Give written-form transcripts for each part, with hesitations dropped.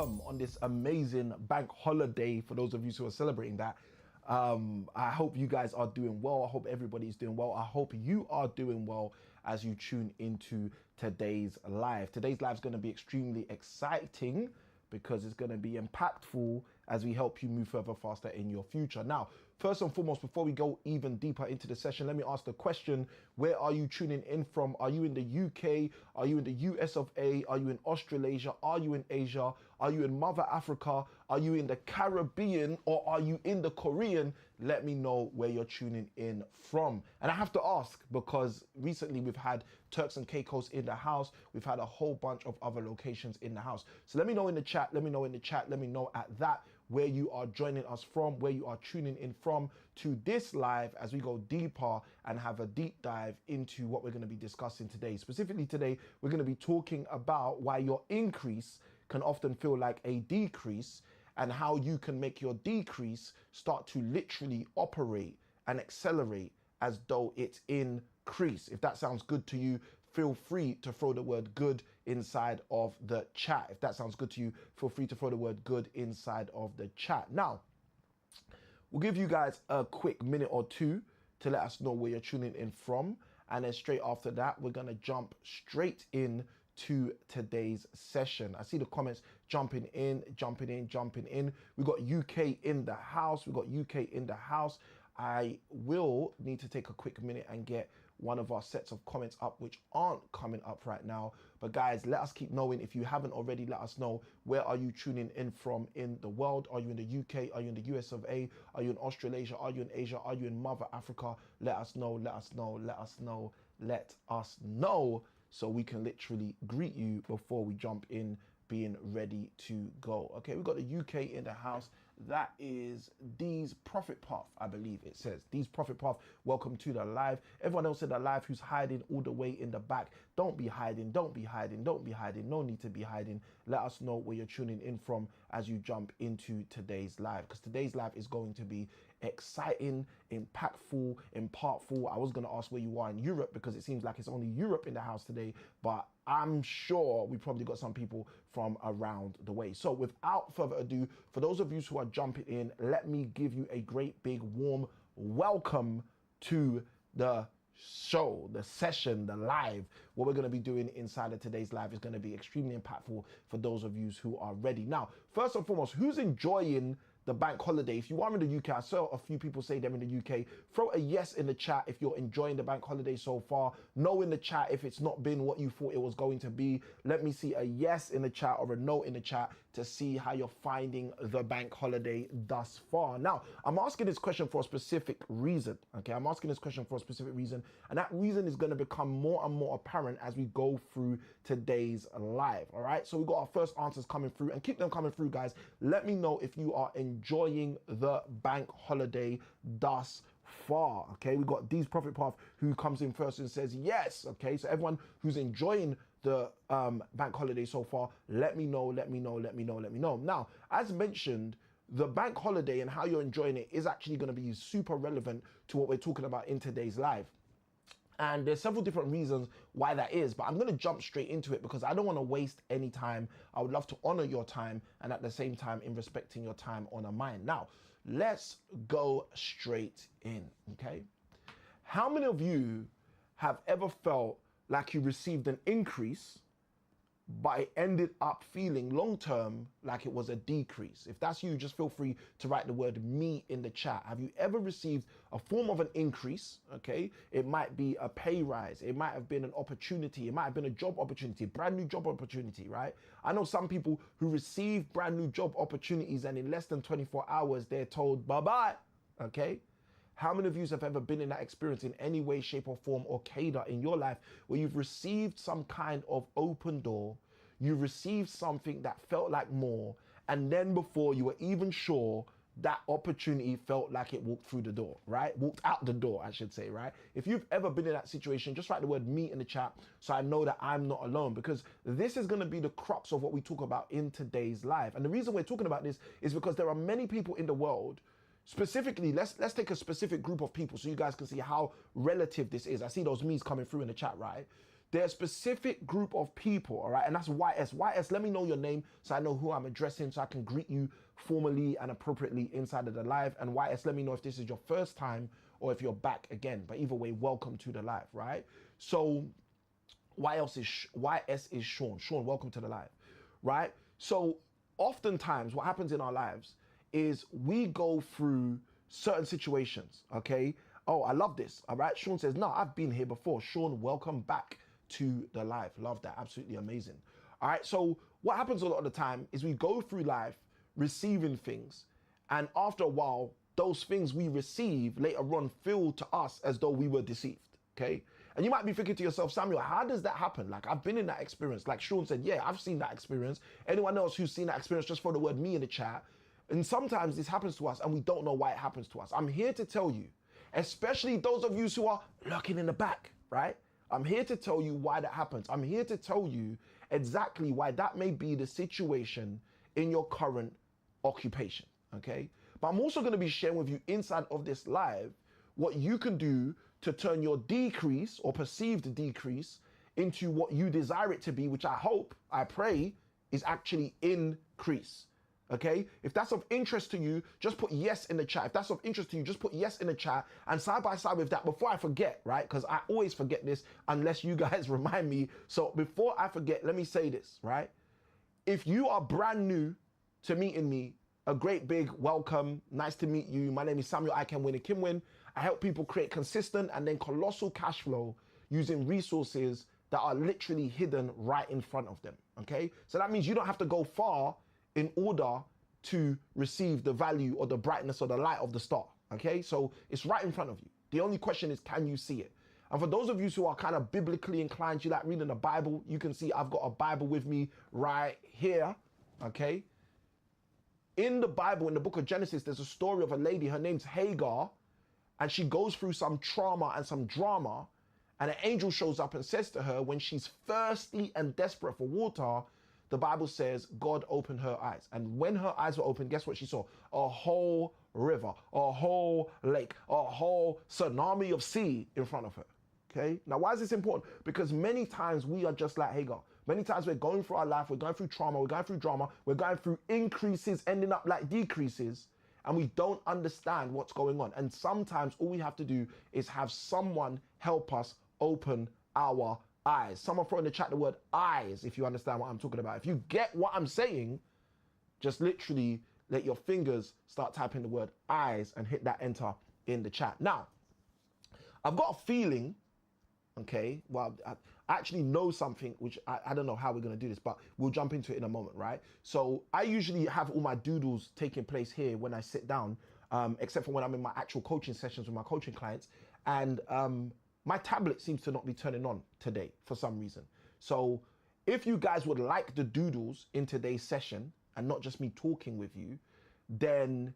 welcome on this amazing bank holiday for those of you who are celebrating that. I hope you guys are doing well. I hope everybody's doing well. I hope you are doing well as you tune into today's live. Today's live is going to be extremely exciting because it's going to be impactful as we help you move further faster in your future. Now, first and foremost, before we go even deeper into the session, let me ask the question, where are you tuning in from? Are you in the UK? Are you in the US of A? Are you in Australasia? Are you in Asia? Are you in Mother Africa? Are you in the Caribbean? Or are you in the Korean? Let me know where you're tuning in from. And I have to ask because recently we've had Turks and Caicos in the house. We've had a whole bunch of other locations in the house. So let me know in the chat. Let me know in the chat. Let me know at that where you are joining us from, where you are tuning in from to this live as we go deeper and have a deep dive into what we're going to be discussing today. Specifically today, we're going to be talking about why your increase can often feel like a decrease and how you can make your decrease start to literally operate and accelerate as though it's increase. If that sounds good to you, feel free to throw the word good inside of the chat. If that sounds good to you, feel free to throw the word good inside of the chat. Now, we'll give you guys a quick minute or two to let us know where you're tuning in from. And then straight after that, we're going to jump straight in to today's session. I see the comments jumping in. We got UK in the house. I will need to take a quick minute and get one of our sets of comments up which aren't coming up right now. But guys, let us keep knowing. If you haven't already, let us know, where are you tuning in from in the world? Are you in the UK? Are you in the US of A? Are you in Australasia? Are you in Asia? Are you in Mother Africa? Let us know, let us know, let us know, let us know, so we can literally greet you before we jump in, being ready to go. Okay, we've got the UK in the house. That is D's Profit Path, I believe it says. D's Profit Path, welcome to the live. Everyone else in the live who's hiding all the way in the back, don't be hiding, don't be hiding, don't be hiding. No need to be hiding. Let us know where you're tuning in from as you jump into today's live, because today's live is going to be exciting, impactful, impactful. I was going to ask where you are in Europe because it seems like it's only Europe in the house today, but I'm sure we probably got some people from around the way. So without further ado, for those of you who are jumping in, let me give you a great big warm welcome to the show, the session, the live. What we're going to be doing inside of today's live is going to be extremely impactful for those of you who are ready. Now, first and foremost, who's enjoying the bank holiday? If you are in the UK, I saw a few people say they're in the UK. Throw a yes in the chat if you're enjoying the bank holiday so far. No in the chat if it's not been what you thought it was going to be. Let me see a yes in the chat or a no in the chat to see how you're finding the bank holiday thus far. Now, I'm asking this question for a specific reason, okay? I'm asking this question for a specific reason, and that reason is going to become more and more apparent as we go through today's live, all right? So we got our first answers coming through, and keep them coming through, guys. Let me know if you are enjoying the bank holiday thus far. Okay, we got D's Profit Path who comes in first and says yes. Okay, so everyone who's enjoying the bank holiday so far, let me know. Now, as mentioned, the bank holiday and how you're enjoying it is actually going to be super relevant to what we're talking about in today's live. And there's several different reasons why that is, but I'm going to jump straight into it because I don't want to waste any time. I would love to honor your time, and at the same time, in respecting your time, honor mine. Now, let's go straight in, okay? How many of you have ever felt like you received an increase, but it ended up feeling long-term like it was a decrease? If that's you, just feel free to write the word me in the chat. Have you ever received a form of an increase, okay? It might be a pay rise. It might have been an opportunity. It might have been a job opportunity, a brand new job opportunity, right? I know some people who receive brand new job opportunities and in less than 24 hours, they're told bye-bye, okay? How many of you have ever been in that experience in any way, shape or form or cadre in your life where you've received some kind of open door, you received something that felt like more, and then before you were even sure, that opportunity felt like it walked through the door, right? Walked out the door, I should say, right? If you've ever been in that situation, just write the word me in the chat so I know that I'm not alone, because this is going to be the crux of what we talk about in today's live. And the reason we're talking about this is because there are many people in the world. Specifically, let's take a specific group of people so you guys can see how relative this is. I see those me's coming through in the chat, right? There's a specific group of people, all right? And that's YS. YS, let me know your name so I know who I'm addressing so I can greet you formally and appropriately inside of the live. And YS, let me know if this is your first time or if you're back again. But either way, welcome to the live, right? So YS is Sean. Sean, welcome to the live, right? So oftentimes what happens in our lives is we go through certain situations, okay? Oh, I love this, all right? Sean says, no, I've been here before. Sean, welcome back to the live. Love that, absolutely amazing. All right, so what happens a lot of the time is we go through life receiving things, and after a while, those things we receive later on feel to us as though we were deceived, okay? And you might be thinking to yourself, Samuel, how does that happen? Like, I've been in that experience. Like Sean said, yeah, I've seen that experience. Anyone else who's seen that experience, just throw the word me in the chat. And sometimes this happens to us and we don't know why it happens to us. I'm here to tell you, especially those of you who are lurking in the back, right? I'm here to tell you why that happens. I'm here to tell you exactly why that may be the situation in your current occupation, okay? But I'm also gonna be sharing with you inside of this live what you can do to turn your decrease or perceived decrease into what you desire it to be, which I hope, I pray, is actually increase. Okay, if that's of interest to you, just put yes in the chat. If that's of interest to you, just put yes in the chat. And side by side with that, before I forget, right? Because I always forget this unless you guys remind me. So before I forget, let me say this, right? If you are brand new to meeting me, a great big welcome. Nice to meet you. My name is Samuel Kimwin. I help people create consistent and then colossal cash flow using resources that are literally hidden right in front of them. Okay, so that means you don't have to go far in order to receive the value or the brightness or the light of the star, okay? So it's right in front of you. The only question is, can you see it? And for those of you who are kind of biblically inclined, you like reading the Bible, you can see I've got a Bible with me right here, okay? In the Bible, in the book of Genesis, there's a story of a lady, her name's Hagar, and she goes through some trauma and some drama, and an angel shows up and says to her, when she's thirsty and desperate for water, the Bible says God opened her eyes. And when her eyes were opened, guess what she saw? A whole river, a whole lake, a whole tsunami of sea in front of her. Okay? Now, why is this important? Because many times we are just like Hagar. Many times we're going through our life, we're going through trauma, we're going through drama, we're going through increases ending up like decreases, and we don't understand what's going on. And sometimes all we have to do is have someone help us open our eyes. Someone throw in the chat the word eyes if you understand what I'm talking about. If you get what I'm saying, just literally let your fingers start typing the word eyes and hit that enter in the chat. Now, I've got a feeling, okay, well, I actually know something, which I don't know how we're going to do this, but we'll jump into it in a moment, right? So I usually have all my doodles taking place here when I sit down, except for when I'm in my actual coaching sessions with my coaching clients. And my tablet seems to not be turning on today for some reason. So if you guys would like the doodles in today's session and not just me talking with you, then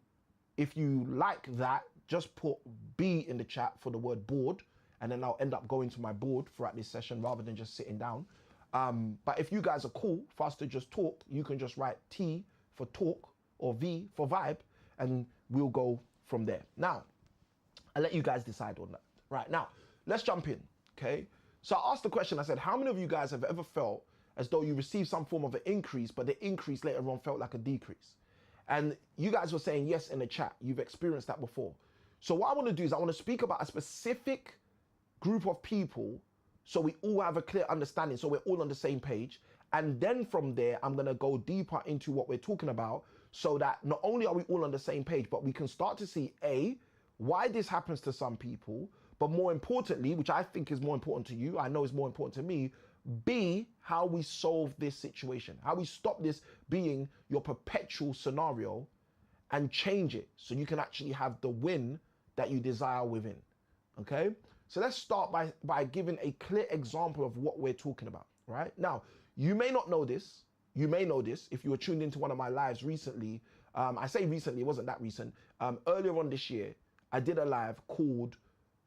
if you like that, just put B in the chat for the word board, and then I'll end up going to my board throughout this session rather than just sitting down. But if you guys are cool for us to just talk, you can just write T for talk or V for vibe, and we'll go from there. Now, I'll let you guys decide on that. Right, now, let's jump in, okay? So I asked the question, I said, how many of you guys have ever felt as though you received some form of an increase, but the increase later on felt like a decrease? And you guys were saying yes in the chat. You've experienced that before. So what I want to do is I want to speak about a specific group of people so we all have a clear understanding, so we're all on the same page. And then from there, I'm going to go deeper into what we're talking about so that not only are we all on the same page, but we can start to see A, why this happens to some people, but more importantly, which I think is more important to you, I know is more important to me, B, how we solve this situation, how we stop this being your perpetual scenario and change it so you can actually have the win that you desire within, okay? So let's start by giving a clear example of what we're talking about, right? Now, you may not know this. You may know this if you were tuned into one of my lives recently. I say recently, it wasn't that recent. Earlier on this year, I did a live called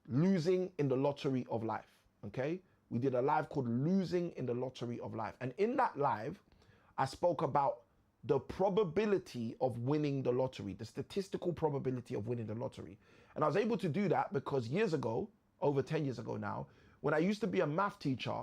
Losing in the Lottery of Life, okay? We did a live called Losing in the Lottery of Life. And in that live, I spoke about the probability of winning the lottery, the statistical probability of winning the lottery. And I was able to do that because years ago, over 10 years ago now, when I used to be a math teacher,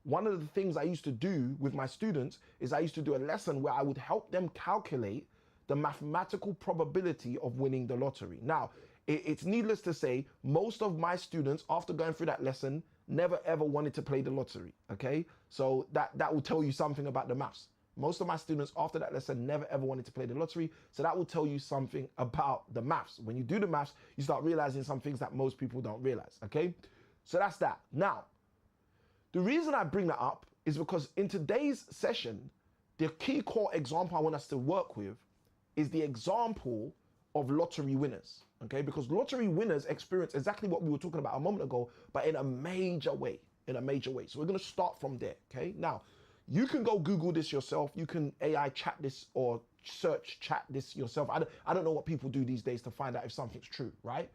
one of the things I used to do with my students is I used to do a lesson where I would help them calculate the mathematical probability of winning the lottery. Now, it's needless to say, most of my students, after going through that lesson, never ever wanted to play the lottery, okay? So that will tell you something about the maths. Most of my students after that lesson never ever wanted to play the lottery. So that will tell you something about the maths. When you do the maths, you start realizing some things that most people don't realize, okay? So that's that. Now, the reason I bring that up is because in today's session, the key core example I want us to work with is the example of lottery winners, okay? Because lottery winners experience exactly what we were talking about a moment ago, but in a major way, So we're gonna start from there, okay? Now, you can go Google this yourself. You can AI chat this or search chat this yourself. I don't know what people do these days to find out if something's true, right?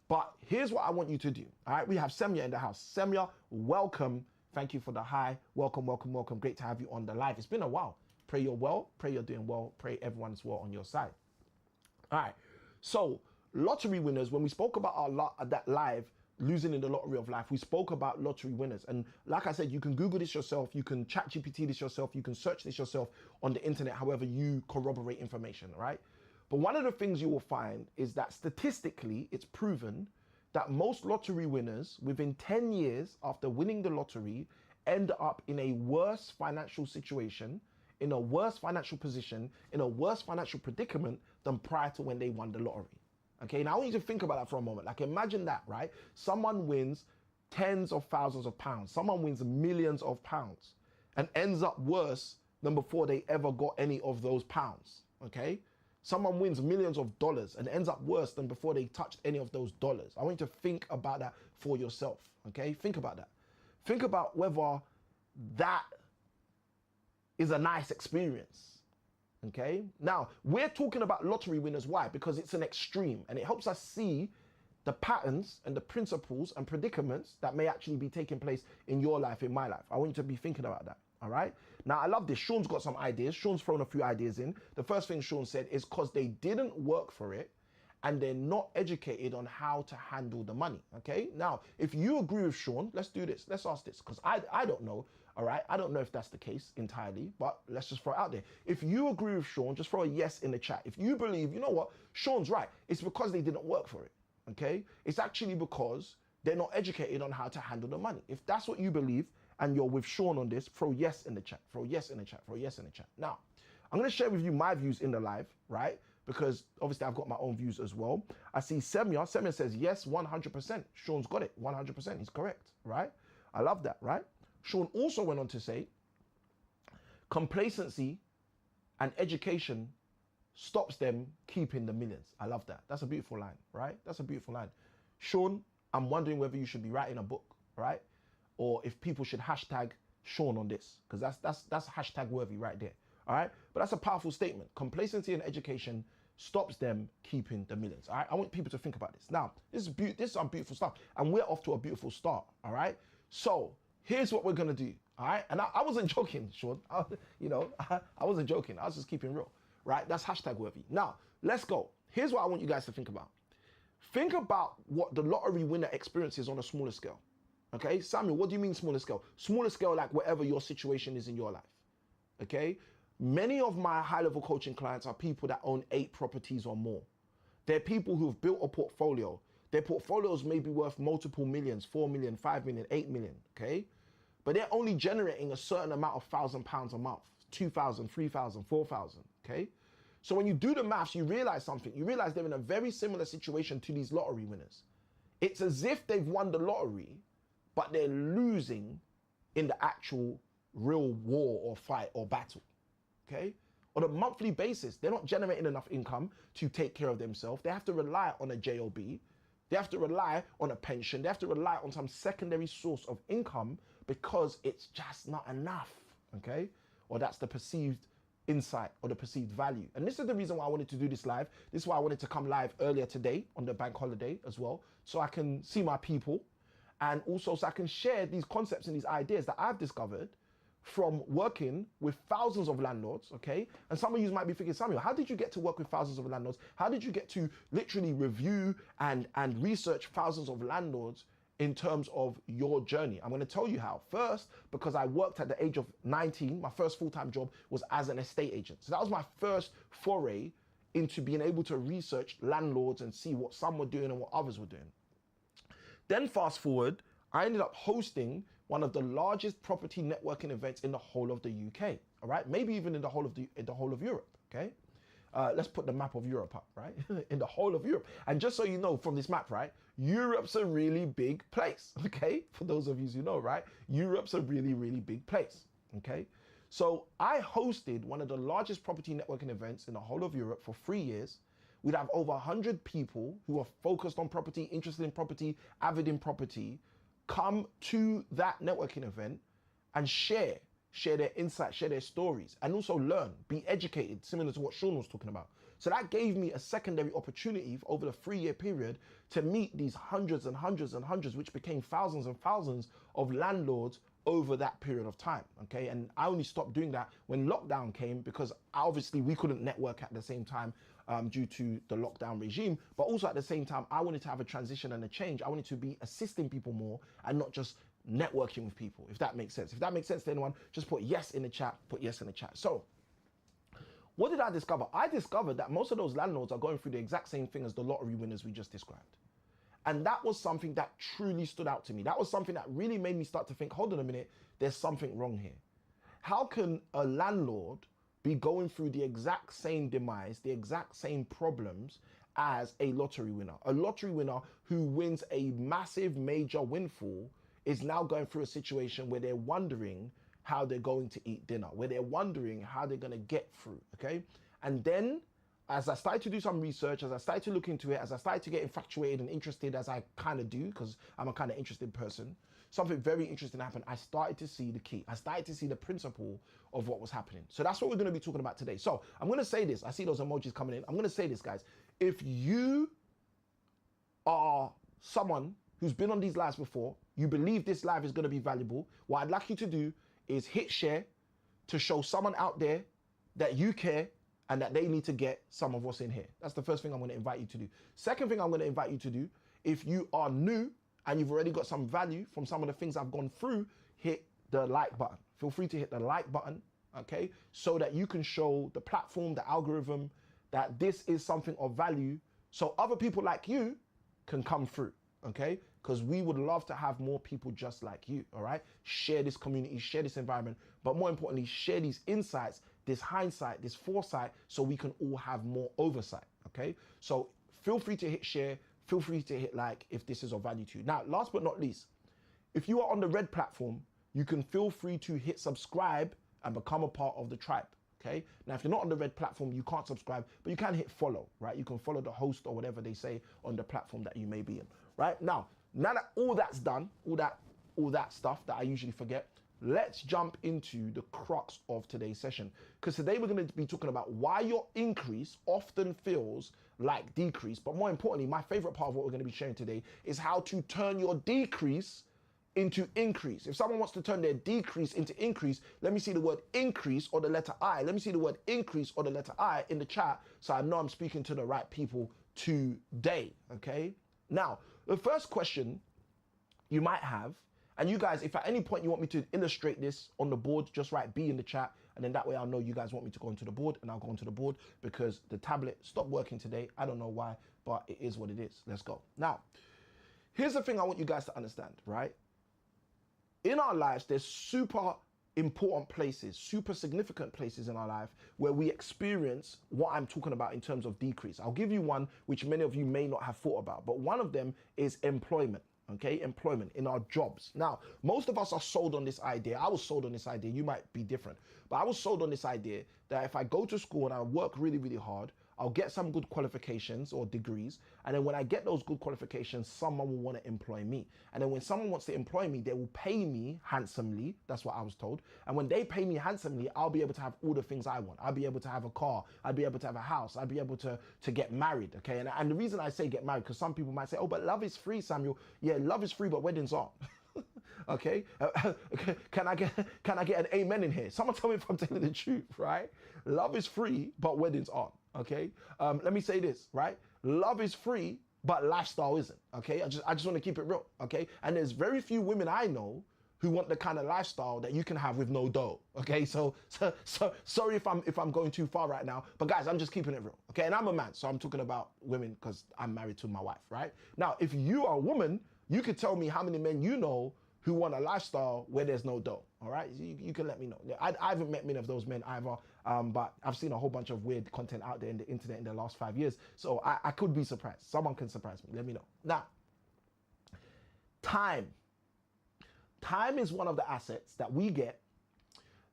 But here's what I want you to do, all right? We have Semya in the house. Semya, welcome. Thank you for the hi. Welcome, welcome, welcome. Great to have you on the live. It's been a while. Pray you're well. Pray you're doing well. Pray everyone's well on your side. All right. So lottery winners, when we spoke about that live, losing in the lottery of life, we spoke about lottery winners. And like I said, you can Google this yourself. You can chat GPT this yourself. You can search this yourself on the internet, however you corroborate information, right? But one of the things you will find is that statistically, it's proven that most lottery winners within 10 years after winning the lottery end up in a worse financial situation, in a worse financial position, in a worse financial predicament than prior to when they won the lottery. Okay, now I want you to think about that for a moment. Like imagine that, right? Someone wins tens of thousands of pounds. Someone wins millions of pounds and ends up worse than before they ever got any of those pounds, okay? Someone wins millions of dollars and ends up worse than before they touched any of those dollars. I want you to think about that for yourself, okay? Think about that. Think about whether that is a nice experience, okay? Now, we're talking about lottery winners. Why? Because it's an extreme and it helps us see the patterns and the principles and predicaments that may actually be taking place in your life, in my life. I want you to be thinking about that, all right? Now, I love this. Sean's got some ideas. Sean's thrown a few ideas in. The first thing Sean said is because they didn't work for it and they're not educated on how to handle the money, okay? Now, if you agree with Sean, let's do this. Let's ask this, because I don't know, all right? I don't know if that's the case entirely, but let's just throw it out there. If you agree with Sean, just throw a yes in the chat. If you believe, you know what, Sean's right, it's because they didn't work for it, okay? It's actually because they're not educated on how to handle the money. If that's what you believe, and you're with Sean on this, throw yes in the chat, throw yes in the chat, throw yes in the chat. Now, I'm gonna share with you my views in the live, right? Because obviously I've got my own views as well. I see Semya says yes, 100%. Sean's got it, 100%, he's correct, right? I love that, right? Sean also went on to say, complacency and education stops them keeping the millions. I love that. That's a beautiful line, right? That's a beautiful line. Sean, I'm wondering whether you should be writing a book, right? Or if people should hashtag Sean on this, because that's hashtag worthy right there, all right? But that's a powerful statement. Complacency and education stops them keeping the millions, all right? I want people to think about this. Now, this is some beautiful stuff, and we're off to a beautiful start, all right? So here's what we're gonna do, all right? And I wasn't joking, Sean. I wasn't joking. I was just keeping real, right? That's hashtag worthy. Now, let's go. Here's what I want you guys to think about. Think about what the lottery winner experiences on a smaller scale. Okay, Samuel, what do you mean smaller scale? Smaller scale, like whatever your situation is in your life, okay? Many of my high-level coaching clients are people that own 8 properties or more. They're people who've built a portfolio. Their portfolios may be worth multiple millions, 4 million, 5 million, 8 million, okay? But they're only generating a certain amount of £1,000 a month, 2,000, 3,000, 4,000, okay? So when you do the maths, you realize something. You realize they're in a very similar situation to these lottery winners. It's as if they've won the lottery, but they're losing in the actual real war or fight or battle, okay? On a monthly basis, they're not generating enough income to take care of themselves. They have to rely on a job. They have to rely on a pension. They have to rely on some secondary source of income because it's just not enough, okay? Or that's the perceived insight or the perceived value. And this is the reason why I wanted to do this live. This is why I wanted to come live earlier today on the bank holiday as well, so I can see my people, and also so I can share these concepts and these ideas that I've discovered from working with thousands of landlords, okay? And some of you might be thinking, Samuel, how did you get to work with thousands of landlords? How did you get to literally review and research thousands of landlords in terms of your journey. I'm going to tell you how. First, because I worked at the age of 19, my first full-time job was as an estate agent. So that was my first foray into being able to research landlords and see what some were doing and what others were doing. Then fast forward, I ended up hosting one of the largest property networking events in the whole of the UK, all right? Maybe even in the whole of Europe, okay? Let's put the map of Europe up, right? In the whole of Europe. And just so you know from this map, right? Europe's a really big place, okay? For those of you who know, right? Europe's a really, really big place, okay? So I hosted one of the largest property networking events in the whole of Europe for 3 years. We'd have over 100 people who are focused on property, interested in property, avid in property, come to that networking event and share their insights, share their stories, and also learn, be educated, similar to what Sean was talking about. So that gave me a secondary opportunity over the 3-year period to meet these hundreds and hundreds and hundreds, which became thousands and thousands of landlords over that period of time, okay? And I only stopped doing that when lockdown came, because obviously we couldn't network at the same time due to the lockdown regime, but also at the same time, I wanted to have a transition and a change. I wanted to be assisting people more and not just networking with people, if that makes sense. If that makes sense to anyone, just put yes in the chat, put yes in the chat. So what did I discover? I discovered that most of those landlords are going through the exact same thing as the lottery winners we just described. And that was something that truly stood out to me. That was something that really made me start to think, hold on a minute, there's something wrong here. How can a landlord be going through the exact same demise, the exact same problems as a lottery winner? A lottery winner who wins a massive major windfall is now going through a situation where they're wondering how they're going to eat dinner, where they're wondering how they're going to get through, okay? And then as I started to do some research, as I started to look into it, as I started to get infatuated and interested, as I kind of do, because I'm a kind of interested person, something very interesting happened. I started to see the key. I started to see the principle of what was happening. So that's what we're going to be talking about today. So I'm going to say this. I see those emojis coming in. I'm going to say this, guys. If you are someone who's been on these lives before, you believe this live is going to be valuable, what I'd like you to do is hit share to show someone out there that you care and that they need to get some of what's in here. That's the first thing I'm going to invite you to do. Second thing I'm going to invite you to do, if you are new and you've already got some value from some of the things I've gone through, hit the like button. Feel free to hit the like button, okay? So that you can show the platform, the algorithm, that this is something of value so other people like you can come through, okay? Because we would love to have more people just like you, all right? Share this community, share this environment, but more importantly, share these insights, this hindsight, this foresight, so we can all have more oversight, okay? So feel free to hit share, feel free to hit like if this is of value to you. Now, last but not least, if you are on the red platform, you can feel free to hit subscribe and become a part of the tribe, okay? Now, if you're not on the red platform, you can't subscribe, but you can hit follow, right? You can follow the host or whatever they say on the platform that you may be in, right? Now that all that's done, all that stuff that I usually forget, let's jump into the crux of today's session. Because today we're going to be talking about why your increase often feels like decrease. But more importantly, my favorite part of what we're going to be sharing today is how to turn your decrease into increase. If someone wants to turn their decrease into increase, let me see the word increase or the letter I. Let me see the word increase or the letter I in the chat so I know I'm speaking to the right people today, okay? Now, the first question you might have, and you guys, if at any point you want me to illustrate this on the board, just write B in the chat, and then that way I'll know you guys want me to go onto the board, and I'll go onto the board because the tablet stopped working today. I don't know why, but it is what it is. Let's go. Now, here's the thing I want you guys to understand, right? In our lives, there's super important places, super significant places in our life where we experience what I'm talking about in terms of decrease. I'll give you one which many of you may not have thought about, but one of them is employment. Okay, employment in our jobs. Now, most of us are sold on this idea. I was sold on this idea. You might be different, but I was sold on this idea that if I go to school and I work really, really hard, I'll get some good qualifications or degrees. And then when I get those good qualifications, someone will want to employ me. And then when someone wants to employ me, they will pay me handsomely. That's what I was told. And when they pay me handsomely, I'll be able to have all the things I want. I'll be able to have a car. I'll be able to have a house. I'll be able to get married. Okay. And the reason I say get married, because some people might say, oh, but love is free, Samuel. Yeah, love is free, but weddings aren't. Okay. Can I get an amen in here? Someone tell me if I'm telling the truth, right? Love is free, but weddings aren't. Okay. Let me say this, right? Love is free, but lifestyle isn't, okay? I just want to keep it real, okay? And there's very few women I know who want the kind of lifestyle that you can have with no dough, okay? So sorry if I'm going too far right now, but guys, I'm just keeping it real, okay? And I'm a man, so I'm talking about women because I'm married to my wife, right? Now, if you are a woman, you could tell me how many men you know who want a lifestyle where there's no dough, all right? You can let me know. I haven't met many of those men either, but I've seen a whole bunch of weird content out there in the internet in the last 5 years, so I could be surprised. Someone can surprise me, let me know. Now, time. Time is one of the assets that we get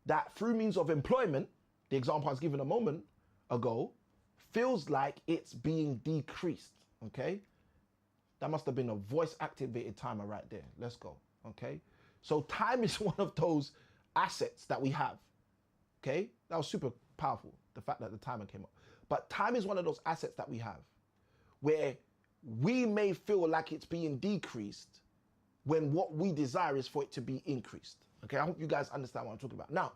that through means of employment, the example I was given a moment ago, feels like it's being decreased, okay? That must have been a voice activated timer right there. Let's go, okay? So time is one of those assets that we have, okay? That was super powerful, the fact that the timer came up. But time is one of those assets that we have where we may feel like it's being decreased when what we desire is for it to be increased. Okay, I hope you guys understand what I'm talking about. Now,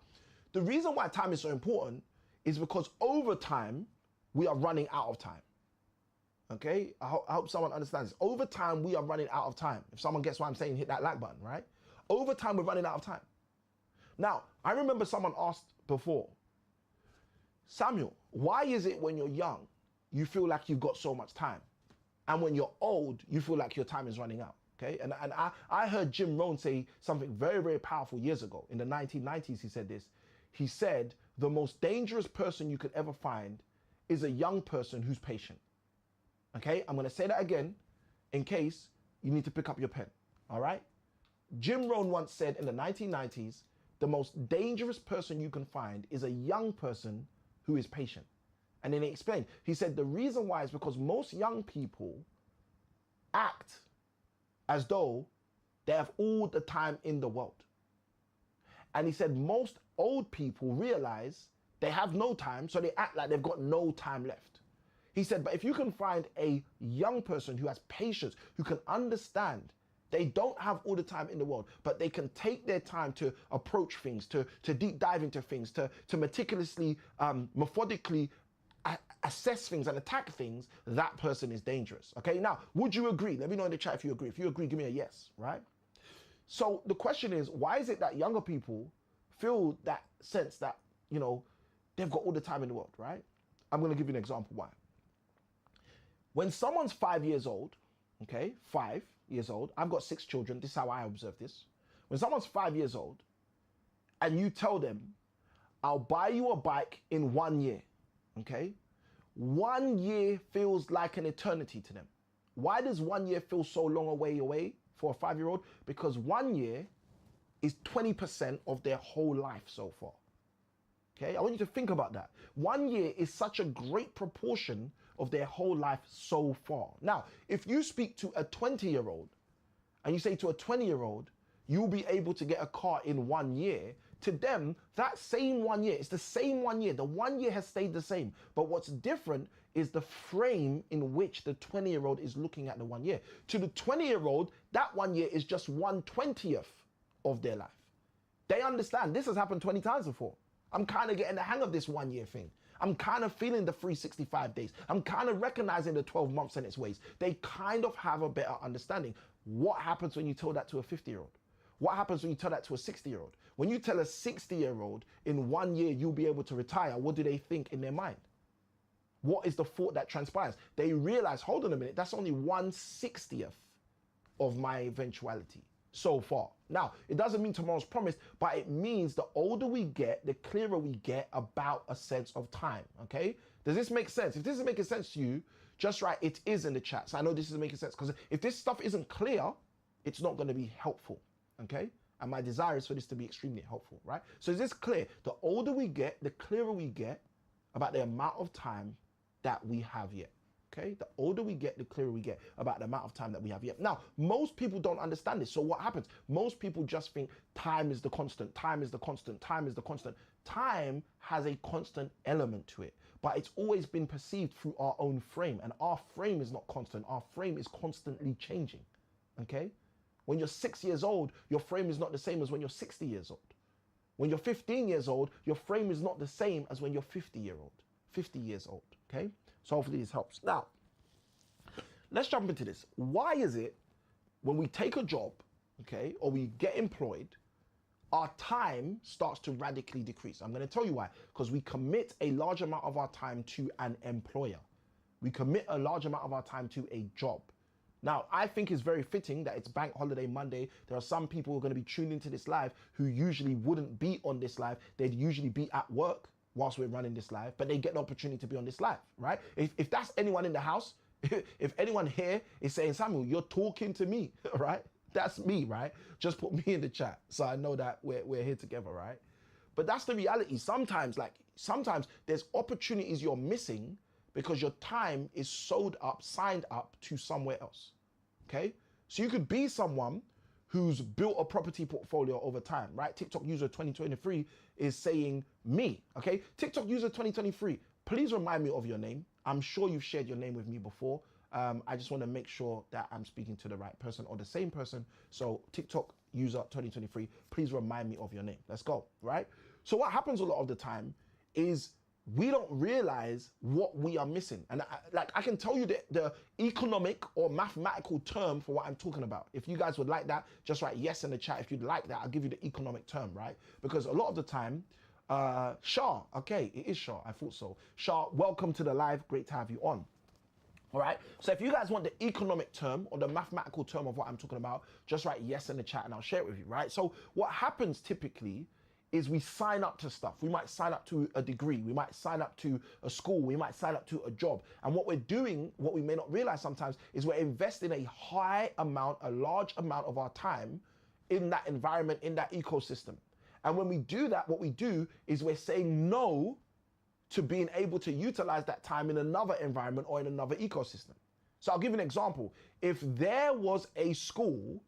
the reason why time is so important is because over time, we are running out of time. Okay, I hope someone understands this. Over time, we are running out of time. If someone gets what I'm saying, hit that like button, right? Over time, we're running out of time. Now, I remember someone asked before, Samuel, why is it when you're young, you feel like you've got so much time? And when you're old, you feel like your time is running out? Okay, and I heard Jim Rohn say something very, very powerful years ago. In the 1990s, he said this. He said, the most dangerous person you could ever find is a young person who's patient. Okay, I'm going to say that again in case you need to pick up your pen. All right? Jim Rohn once said in the 1990s, the most dangerous person you can find is a young person who is patient. And then he explained, he said the reason why is because most young people act as though they have all the time in the world. And he said most old people realize they have no time, so they act like they've got no time left. He said, but if you can find a young person who has patience, who can understand, they don't have all the time in the world, but they can take their time to approach things, to deep dive into things, to meticulously, methodically assess things and attack things, that person is dangerous. Okay, now, would you agree? Let me know in the chat if you agree. If you agree, give me a yes, right? So the question is, why is it that younger people feel that sense that, you know, they've got all the time in the world, right? I'm going to give you an example why. When someone's 5 years old, okay, 5 years old, I've got 6 children, this is how I observe this. When someone's 5 years old and you tell them, I'll buy you a bike in 1 year, okay? 1 year feels like an eternity to them. Why does 1 year feel so long away for a 5-year-old? Because 1 year is 20% of their whole life so far. Okay, I want you to think about that. 1 year is such a great proportion of their whole life so far. Now, if you speak to a 20-year-old and you say to a 20-year-old, you'll be able to get a car in 1 year, to them, that same 1 year, it's the same 1 year. The 1 year has stayed the same. But what's different is the frame in which the 20-year-old is looking at the 1 year. To the 20-year-old, that 1 year is just 1/20th of their life. They understand this has happened 20 times before. I'm kind of getting the hang of this 1 year thing. I'm kind of feeling the 365 days. I'm kind of recognizing the 12 months and its ways. They kind of have a better understanding. What happens when you tell that to a 50-year-old? What happens when you tell that to a 60-year-old? When you tell a 60-year-old in 1 year you'll be able to retire, what do they think in their mind? What is the thought that transpires? They realize, hold on a minute, that's only 1/60th of my eventuality so far. Now, it doesn't mean tomorrow's promised, but it means the older we get, the clearer we get about a sense of time, okay? Does this make sense? If this is making sense to you, just write it is in the chat. So I know this is making sense, because if this stuff isn't clear, it's not going to be helpful, okay? And my desire is for this to be extremely helpful, right? So is this clear? The older we get, the clearer we get about the amount of time that we have yet. Okay, the older we get, the clearer we get about the amount of time that we have yet. Now, most people don't understand this. So what happens? Most people just think time is the constant, time is the constant, time is the constant. Time has a constant element to it, but it's always been perceived through our own frame. And our frame is not constant. Our frame is constantly changing. Okay? When you're 6 years old, your frame is not the same as when you're 60 years old. When you're 15 years old, your frame is not the same as when you're 50 years old. Okay? So hopefully this helps. Now, let's jump into this. Why is it when we take a job, okay, or we get employed, our time starts to radically decrease? I'm going to tell you why. Because we commit a large amount of our time to an employer. We commit a large amount of our time to a job. Now, I think it's very fitting that it's Bank Holiday Monday. There are some people who are going to be tuned into this live who usually wouldn't be on this live. They'd usually be at work whilst we're running this live, but they get the opportunity to be on this live, right? If that's anyone in the house, if anyone here is saying, Samuel, you're talking to me, right? That's me, right? Just put me in the chat so I know that we're here together, right? But that's the reality. Sometimes there's opportunities you're missing because your time is signed up to somewhere else, okay? So you could be someone who's built a property portfolio over time, right? TikTok user 2023 is saying me, okay? TikTok user 2023, please remind me of your name. I'm sure you've shared your name with me before. I just want to make sure that I'm speaking to the right person or the same person. So TikTok user 2023, please remind me of your name. Let's go, right? So what happens a lot of the time is we don't realize what we are missing. And I can tell you the economic or mathematical term for what I'm talking about. If you guys would like that, just write yes in the chat. If you'd like that, I'll give you the economic term, right? Because a lot of the time, Shah, okay, it is Shah, I thought so. Shah, welcome to the live, great to have you on. All right, so if you guys want the economic term or the mathematical term of what I'm talking about, just write yes in the chat and I'll share it with you, right? So what happens typically is we sign up to stuff. We might sign up to a degree. We might sign up to a school. We might sign up to a job. And what we're doing, what we may not realize sometimes, is we're investing a large amount of our time in that environment, in that ecosystem. And when we do that, what we do is we're saying no to being able to utilize that time in another environment or in another ecosystem. So I'll give you an example. If there was a school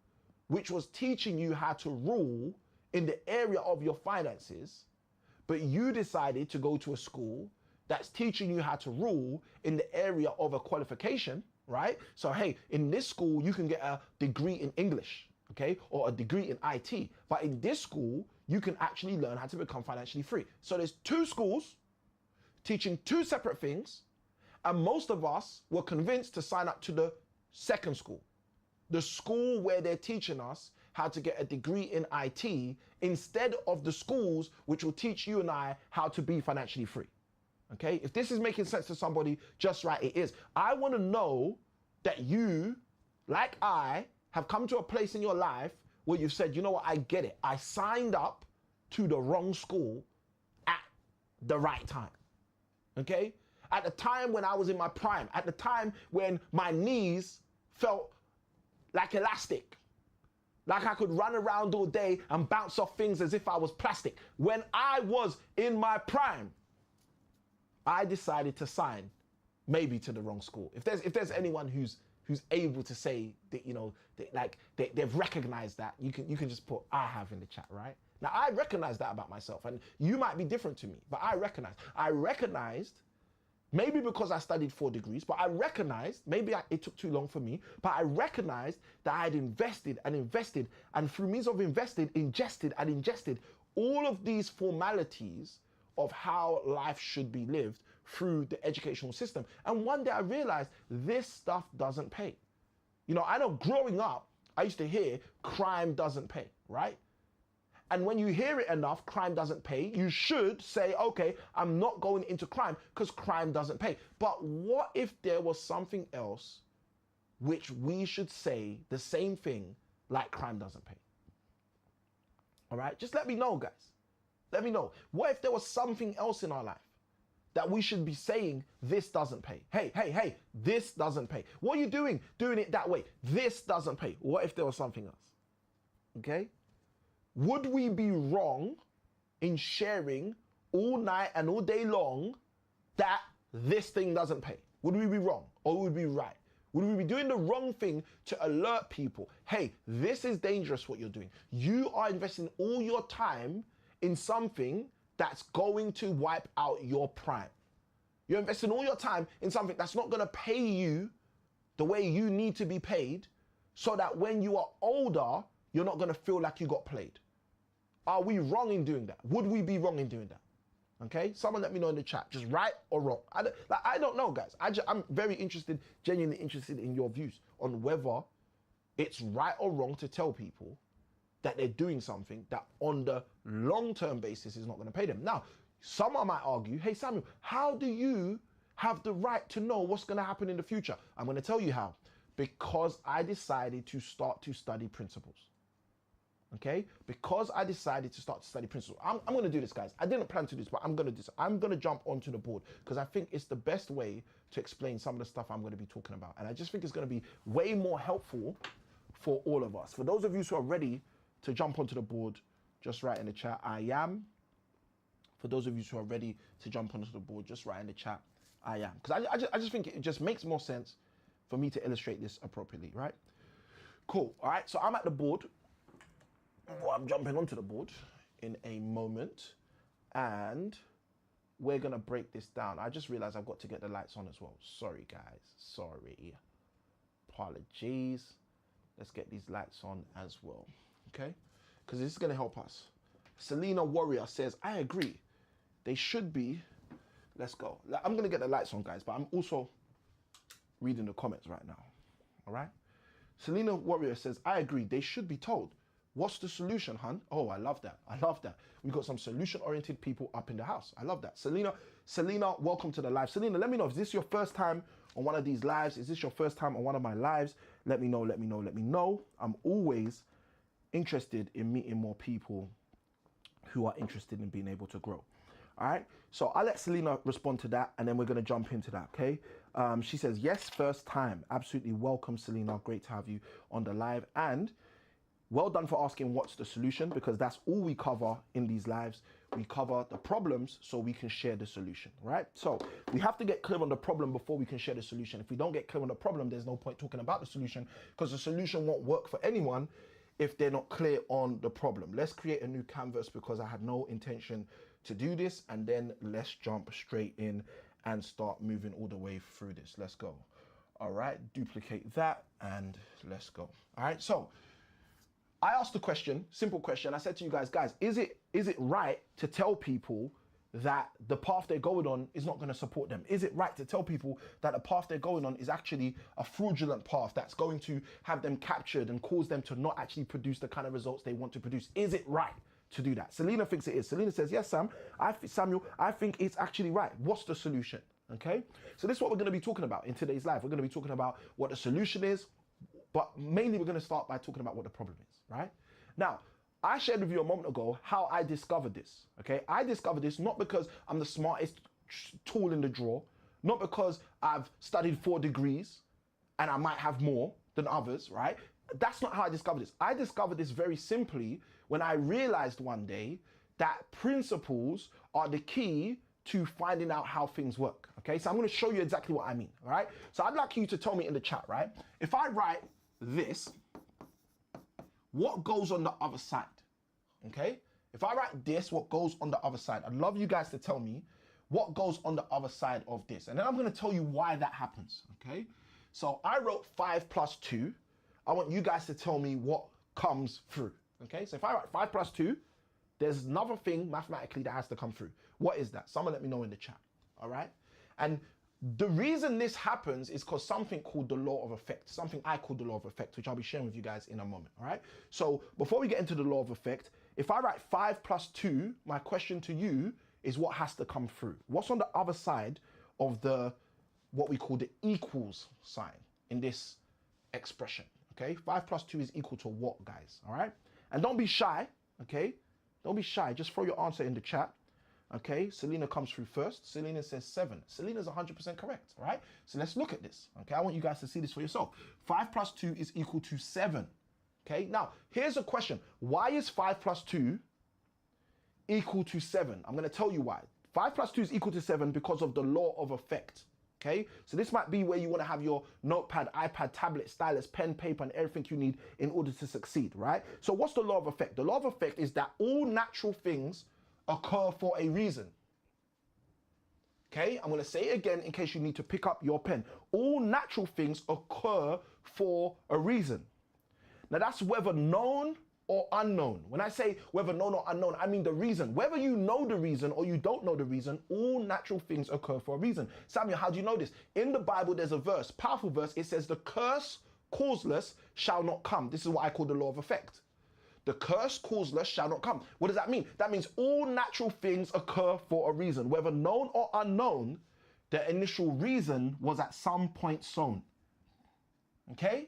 which was teaching you how to rule in the area of your finances, but you decided to go to a school that's teaching you how to rule in the area of a qualification, right? So, hey, in this school, you can get a degree in English, okay? Or a degree in IT. But in this school, you can actually learn how to become financially free. So there's two schools teaching two separate things, and most of us were convinced to sign up to the second school, the school where they're teaching us how to get a degree in IT instead of the schools which will teach you and I how to be financially free. Okay, if this is making sense to somebody, just write it is. I want to know that you, like I, have come to a place in your life where you've said, you know what, I get it. I signed up to the wrong school at the right time. Okay, at the time when I was in my prime, at the time when my knees felt like elastic, like I could run around all day and bounce off things as if I was plastic. When I was in my prime, I decided to sign maybe to the wrong school. If there's anyone who's able to say that, you know, they've recognized that, you can just put I have in the chat, right? Now I recognize that about myself, and you might be different to me, but I recognized, maybe because I studied 4 degrees, but I recognized, it took too long for me, but I recognized that I had invested, and through means of ingested all of these formalities of how life should be lived through the educational system. And one day I realized this stuff doesn't pay. You know, I know growing up, I used to hear crime doesn't pay, right? And when you hear it enough, crime doesn't pay, you should say, okay, I'm not going into crime because crime doesn't pay. But what if there was something else which we should say the same thing like crime doesn't pay? All right, just let me know, guys. Let me know. What if there was something else in our life that we should be saying, this doesn't pay? Hey, this doesn't pay. What are you doing? Doing it that way. This doesn't pay. What if there was something else? Okay? Would we be wrong in sharing all night and all day long that this thing doesn't pay? Would we be wrong or would we be right? Would we be doing the wrong thing to alert people? Hey, this is dangerous what you're doing. You are investing all your time in something that's going to wipe out your prime. You're investing all your time in something that's not going to pay you the way you need to be paid, so that when you are older, you're not going to feel like you got played. Are we wrong in doing that? Would we be wrong in doing that? Okay, someone let me know in the chat, just right or wrong. I don't know, guys. I'm very interested, genuinely interested in your views on whether it's right or wrong to tell people that they're doing something that on the long-term basis is not going to pay them. Now, someone might argue, hey Samuel, how do you have the right to know what's going to happen in the future? I'm going to tell you how. Because I decided to start to study principles. Okay? Because I decided to start to study principles. I'm going to do this, guys. I didn't plan to do this, but I'm going to do this. I'm going to jump onto the board because I think it's the best way to explain some of the stuff I'm going to be talking about. And I just think it's going to be way more helpful for all of us. For those of you who are ready to jump onto the board, just write in the chat, I am. For those of you who are ready to jump onto the board, just write in the chat, I am. Because I just think it just makes more sense for me to illustrate this appropriately, right? Cool, all right, so I'm at the board. Well, I'm jumping onto the board in a moment, and we're gonna break this down. I just realized I've got to get the lights on as well. Sorry, guys, sorry. Apologies. Let's get these lights on as well, okay? Because this is gonna help us. Selena Warrior says, I agree. They should be, let's go. I'm gonna get the lights on, guys, but I'm also reading the comments right now, all right? Selena Warrior says, I agree, they should be told. What's the solution, hun? Oh, I love that, I love that. We've got some solution-oriented people up in the house. I love that. Selena, welcome to the live. Selena, let me know, is this your first time on one of these lives? Is this your first time on one of my lives? Let me know, let me know, let me know. I'm always interested in meeting more people who are interested in being able to grow. All right, so I'll let Selena respond to that, and then we're gonna jump into that, okay? She says, yes, first time. Absolutely welcome, Selena. Great to have you on the live. And well done for asking what's the solution, because that's all we cover in these lives. We cover the problems so we can share the solution, right? So we have to get clear on the problem before we can share the solution. If we don't get clear on the problem, there's no point talking about the solution, because the solution won't work for anyone if they're not clear on the problem. Let's create a new canvas because I had no intention to do this, and then let's jump straight in and start moving all the way through this. Let's go. All right, duplicate that and let's go. All right, so I asked the question, simple question. I said to you guys, is it right to tell people that the path they're going on is not going to support them? Is it right to tell people that the path they're going on is actually a fraudulent path that's going to have them captured and cause them to not actually produce the kind of results they want to produce? Is it right to do that? Selena thinks it is. Selena says, yes, Samuel, I think it's actually right. What's the solution? Okay, so this is what we're going to be talking about in today's live. We're going to be talking about what the solution is, but mainly we're going to start by talking about what the problem is, right? Now, I shared with you a moment ago how I discovered this, okay? I discovered this not because I'm the smartest tool in the drawer, not because I've studied 4 degrees and I might have more than others, right? That's not how I discovered this. I discovered this very simply when I realized one day that principles are the key to finding out how things work, okay? So I'm gonna show you exactly what I mean, all right? So I'd like you to tell me in the chat, right? If I write this, what goes on the other side, okay? If I write this, what goes on the other side? I'd love you guys to tell me what goes on the other side of this. And then I'm gonna tell you why that happens, okay? So I wrote 5 plus 2. I want you guys to tell me what comes through, okay? So if I write 5 plus 2, there's another thing mathematically that has to come through. What is that? Someone let me know in the chat, all right? And the reason this happens is because something called the law of effect, something I call the law of effect, which I'll be sharing with you guys in a moment, all right? So before we get into the law of effect, if I write 5 plus 2, my question to you is what has to come through? What's on the other side of the, what we call the equals sign in this expression, okay? 5 plus 2 is equal to what, guys, all right? And don't be shy, okay? Don't be shy, just throw your answer in the chat. Okay, Selena comes through first. Selena says 7. Selena's 100% correct, all right? So let's look at this, okay? I want you guys to see this for yourself. 5 plus 2 is equal to 7, okay? Now, here's a question. Why is 5 plus 2 equal to 7? I'm gonna tell you why. 5 plus 2 is equal to 7 because of the law of effect, okay? So this might be where you wanna have your notepad, iPad, tablet, stylus, pen, paper, and everything you need in order to succeed, right? So what's the law of effect? The law of effect is that all natural things occur for a reason. Okay, I'm gonna say it again in case you need to pick up your pen. All natural things occur for a reason. Now that's whether known or unknown. When I say whether known or unknown, I mean the reason. Whether you know the reason or you don't know the reason, all natural things occur for a reason. Samuel, how do you know this? In the Bible, there's a verse, powerful verse. It says, the curse causeless shall not come. This is what I call the law of effect. The curse causeless shall not come. What does that mean? That means all natural things occur for a reason. Whether known or unknown, the initial reason was at some point sown. Okay?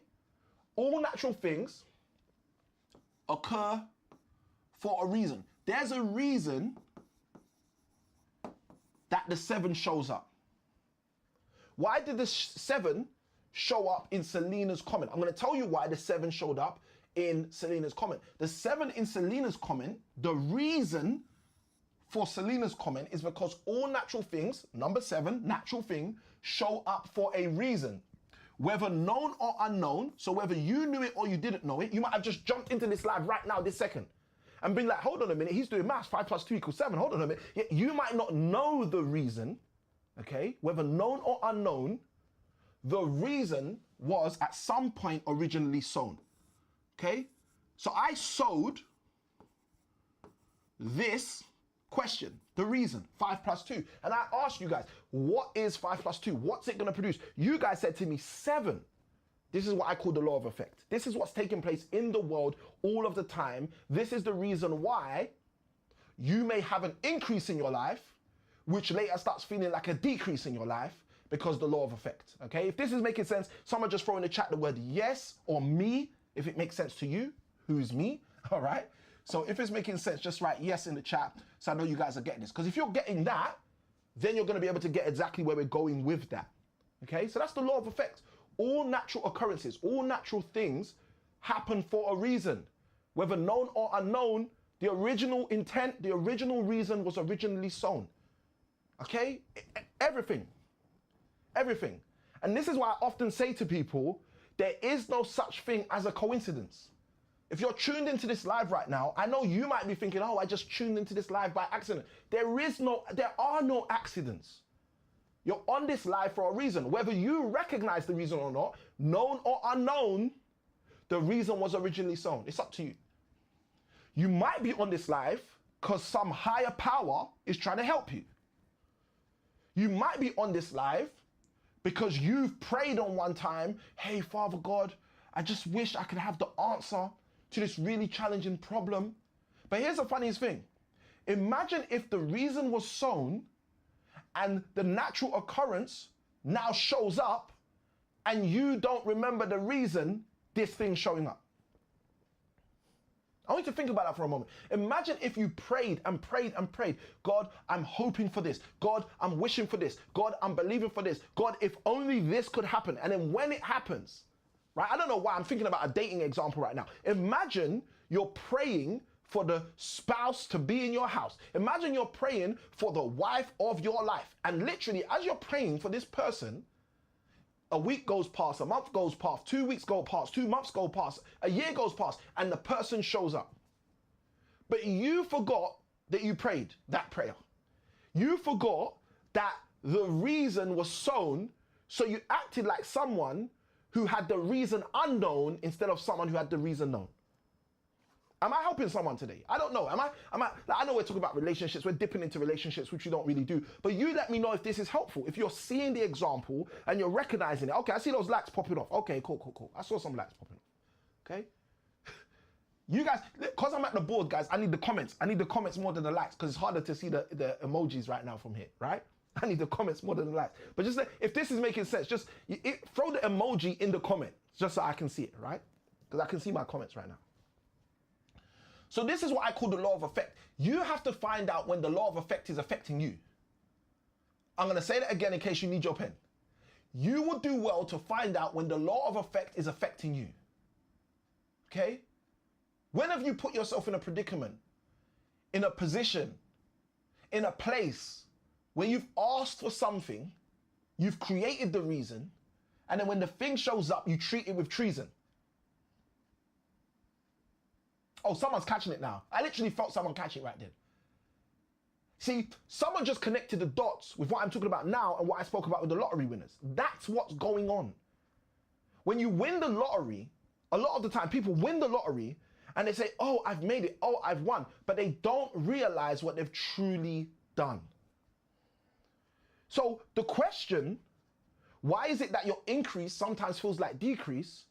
All natural things occur for a reason. There's a reason that the 7 shows up. Why did the 7 show up in Selena's comment? I'm going to tell you why the 7 showed up in Selena's comment. The 7 in Selena's comment, the reason for Selena's comment is because all natural things, number 7, natural thing, show up for a reason. Whether known or unknown, so whether you knew it or you didn't know it, you might have just jumped into this live right now, this second, and been like, hold on a minute, he's doing maths, 5 + 2 = 7, hold on a minute. You might not know the reason, okay? Whether known or unknown, the reason was at some point originally sown. Okay, so I sowed this question, the reason, 5 + 2. And I asked you guys, what is 5 + 2? What's it going to produce? You guys said to me 7. This is what I call the law of effect. This is what's taking place in the world all of the time. This is the reason why you may have an increase in your life, which later starts feeling like a decrease in your life because the law of effect. Okay, if this is making sense, someone just throw in the chat the word yes or me, if it makes sense to you. Who's me? All right. So if it's making sense, just write yes in the chat so I know you guys are getting this. Because if you're getting that, then you're going to be able to get exactly where we're going with that. Okay. So that's the law of effect. All natural occurrences, all natural things happen for a reason. Whether known or unknown, the original intent, the original reason was originally sown. Okay. Everything. Everything. And this is why I often say to people, there is no such thing as a coincidence. If you're tuned into this live right now, I know you might be thinking, oh, I just tuned into this live by accident. There are no accidents. You're on this live for a reason. Whether you recognize the reason or not, known or unknown, the reason was originally sown. It's up to you. You might be on this live because some higher power is trying to help you. You might be on this live because you've prayed on one time, hey, Father God, I just wish I could have the answer to this really challenging problem. But here's the funniest thing. Imagine if the reason was sown and the natural occurrence now shows up and you don't remember the reason this thing's showing up. I want you to think about that for a moment. Imagine if you prayed and prayed and prayed. God, I'm hoping for this. God, I'm wishing for this. God, I'm believing for this. God, if only this could happen. And then when it happens, right? I don't know why I'm thinking about a dating example right now. Imagine you're praying for the spouse to be in your house. Imagine you're praying for the wife of your life. And literally, as you're praying for this person, a week goes past, a month goes past, 2 weeks go past, 2 months go past, a year goes past, and the person shows up. But you forgot that you prayed that prayer. You forgot that the reason was sown, so you acted like someone who had the reason unknown instead of someone who had the reason known. Am I helping someone today? I don't know. I know we're talking about relationships. We're dipping into relationships, which we don't really do. But you let me know if this is helpful. If you're seeing the example and you're recognizing it. Okay, I see those likes popping off. Okay, cool. I saw some likes popping off. Okay? You guys, because I'm at the board, guys, I need the comments. I need the comments more than the likes because it's harder to see the emojis right now from here, right? I need the comments more than the likes. But just if this is making sense, just throw the emoji in the comment just so I can see it, right? Because I can see my comments right now. So this is what I call the law of effect. You have to find out when the law of effect is affecting you. I'm going to say that again in case you need your pen. You would do well to find out when the law of effect is affecting you. Okay? When have you put yourself in a predicament, in a position, in a place where you've asked for something, you've created the reason, and then when the thing shows up, you treat it with treason? Oh, someone's catching it now. I literally felt someone catch it right then. See, someone just connected the dots with what I'm talking about now and what I spoke about with the lottery winners. That's what's going on. When you win the lottery, a lot of the time people win the lottery And they say, oh, I've made it. Oh, I've won. But they don't realize what they've truly done. So the question, why is it that your increase sometimes feels like decrease,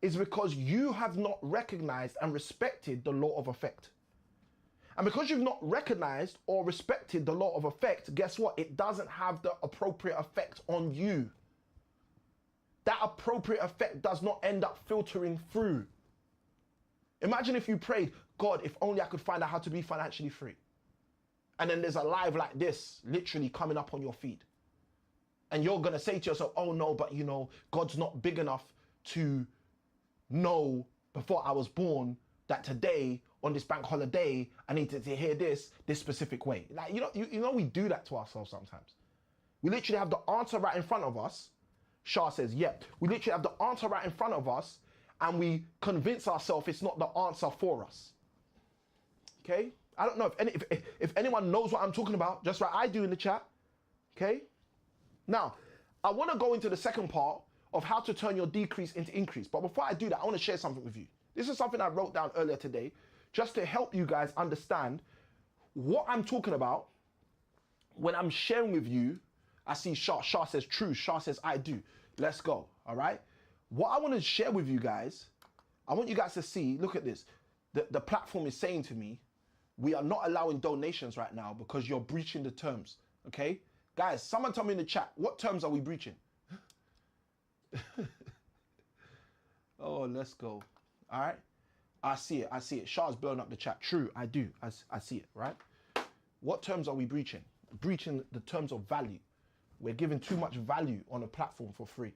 is because you have not recognized and respected the law of effect. And because you've not recognized or respected the law of effect, guess what? It doesn't have the appropriate effect on you. That appropriate effect does not end up filtering through. Imagine if you prayed, God, if only I could find out how to be financially free. And then there's a live like this, literally coming up on your feed. And you're going to say to yourself, oh no, but you know, God's not big enough to know before I was born that today on this bank holiday, I needed to hear this specific way. Like, you know, we do that to ourselves sometimes. We literally have the answer right in front of us. Shah says, yep. We literally have the answer right in front of us and we convince ourselves it's not the answer for us. Okay? I don't know if anyone knows what I'm talking about, just like I do in the chat. Okay? Now, I want to go into the second part of how to turn your decrease into increase. But before I do that, I want to share something with you. This is something I wrote down earlier today, just to help you guys understand what I'm talking about when I'm sharing with you. I see Shah. Shah says true. Shah says I do. Let's go. All right? What I want to share with you guys, I want you guys to see, look at this. The platform is saying to me, we are not allowing donations right now because you're breaching the terms. Okay? Guys, someone tell me in the chat, what terms are we breaching? Oh, let's go. All right? I see it. Shah's blowing up the chat. True, I do. I see it, right? What terms are we breaching? Breaching the terms of value. We're giving too much value on a platform for free.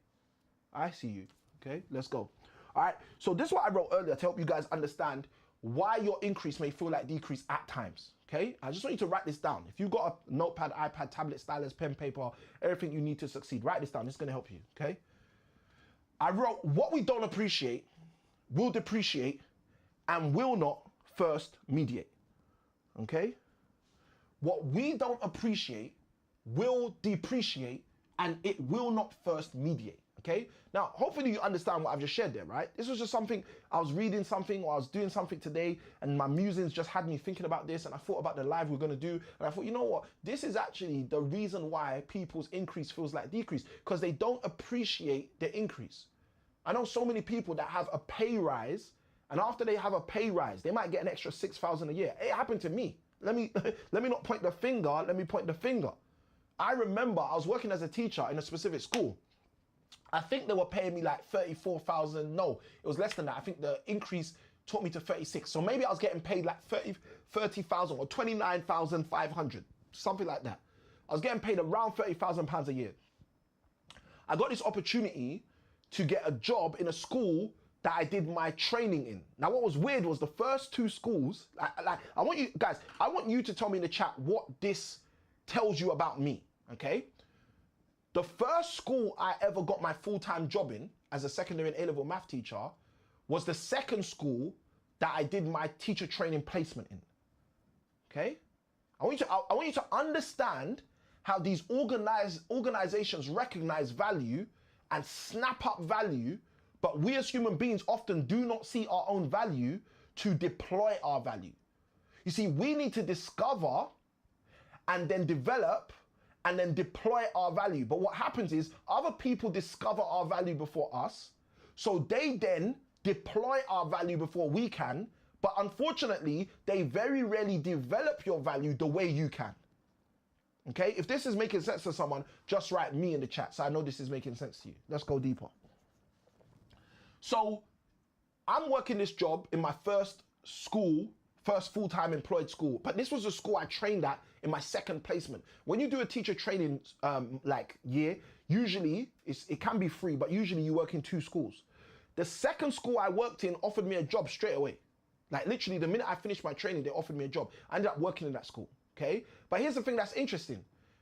I see you. Okay, let's go. All right, so this is what I wrote earlier to help you guys understand why your increase may feel like decrease at times. Okay, I just want you to write this down. If you've got a notepad, iPad, tablet, stylus, pen, paper, everything you need to succeed, write this down. It's going to help you. Okay, I wrote what we don't appreciate will depreciate and will not first mediate. Okay, what we don't appreciate will depreciate and it will not first mediate. Okay, now hopefully you understand what I've just shared there, right? This was just something, I was reading something or I was doing something today and my musings just had me thinking about this and I thought about the live we're gonna do and I thought, you know what, this is actually the reason why people's increase feels like decrease, because they don't appreciate the increase. I know so many people that have a pay rise and after they have a pay rise, they might get an extra 6,000 a year. It happened to me. Let me not point the finger, let me point the finger. I remember I was working as a teacher in a specific school. I think they were paying me like 34,000. No, it was less than that. I think the increase took me to 36. So maybe I was getting paid like 30,000 or 29,500, something like that. I was getting paid around £30,000 a year. I got this opportunity to get a job in a school that I did my training in. Now, what was weird was the first two schools, I want you guys, I want you to tell me in the chat what this tells you about me, okay? The first school I ever got my full-time job in as a secondary and A-level math teacher was the second school that I did my teacher training placement in, okay? I want you to understand how these organizations recognize value and snap up value, but we as human beings often do not see our own value to deploy our value. You see, we need to discover and then develop and then deploy our value. But what happens is other people discover our value before us, so they then deploy our value before we can, but unfortunately, they very rarely develop your value the way you can. Okay, if this is making sense to someone, just write me in the chat so I know this is making sense to you. Let's go deeper. So I'm working this job in my first school, first full-time employed school, but this was a school I trained at in my second placement. When you do a teacher training year, usually it can be free, but usually you work in two schools. The second school I worked in offered me a job straight away. Like literally the minute I finished my training, they offered me a job. I ended up working in that school, okay? But here's the thing that's interesting.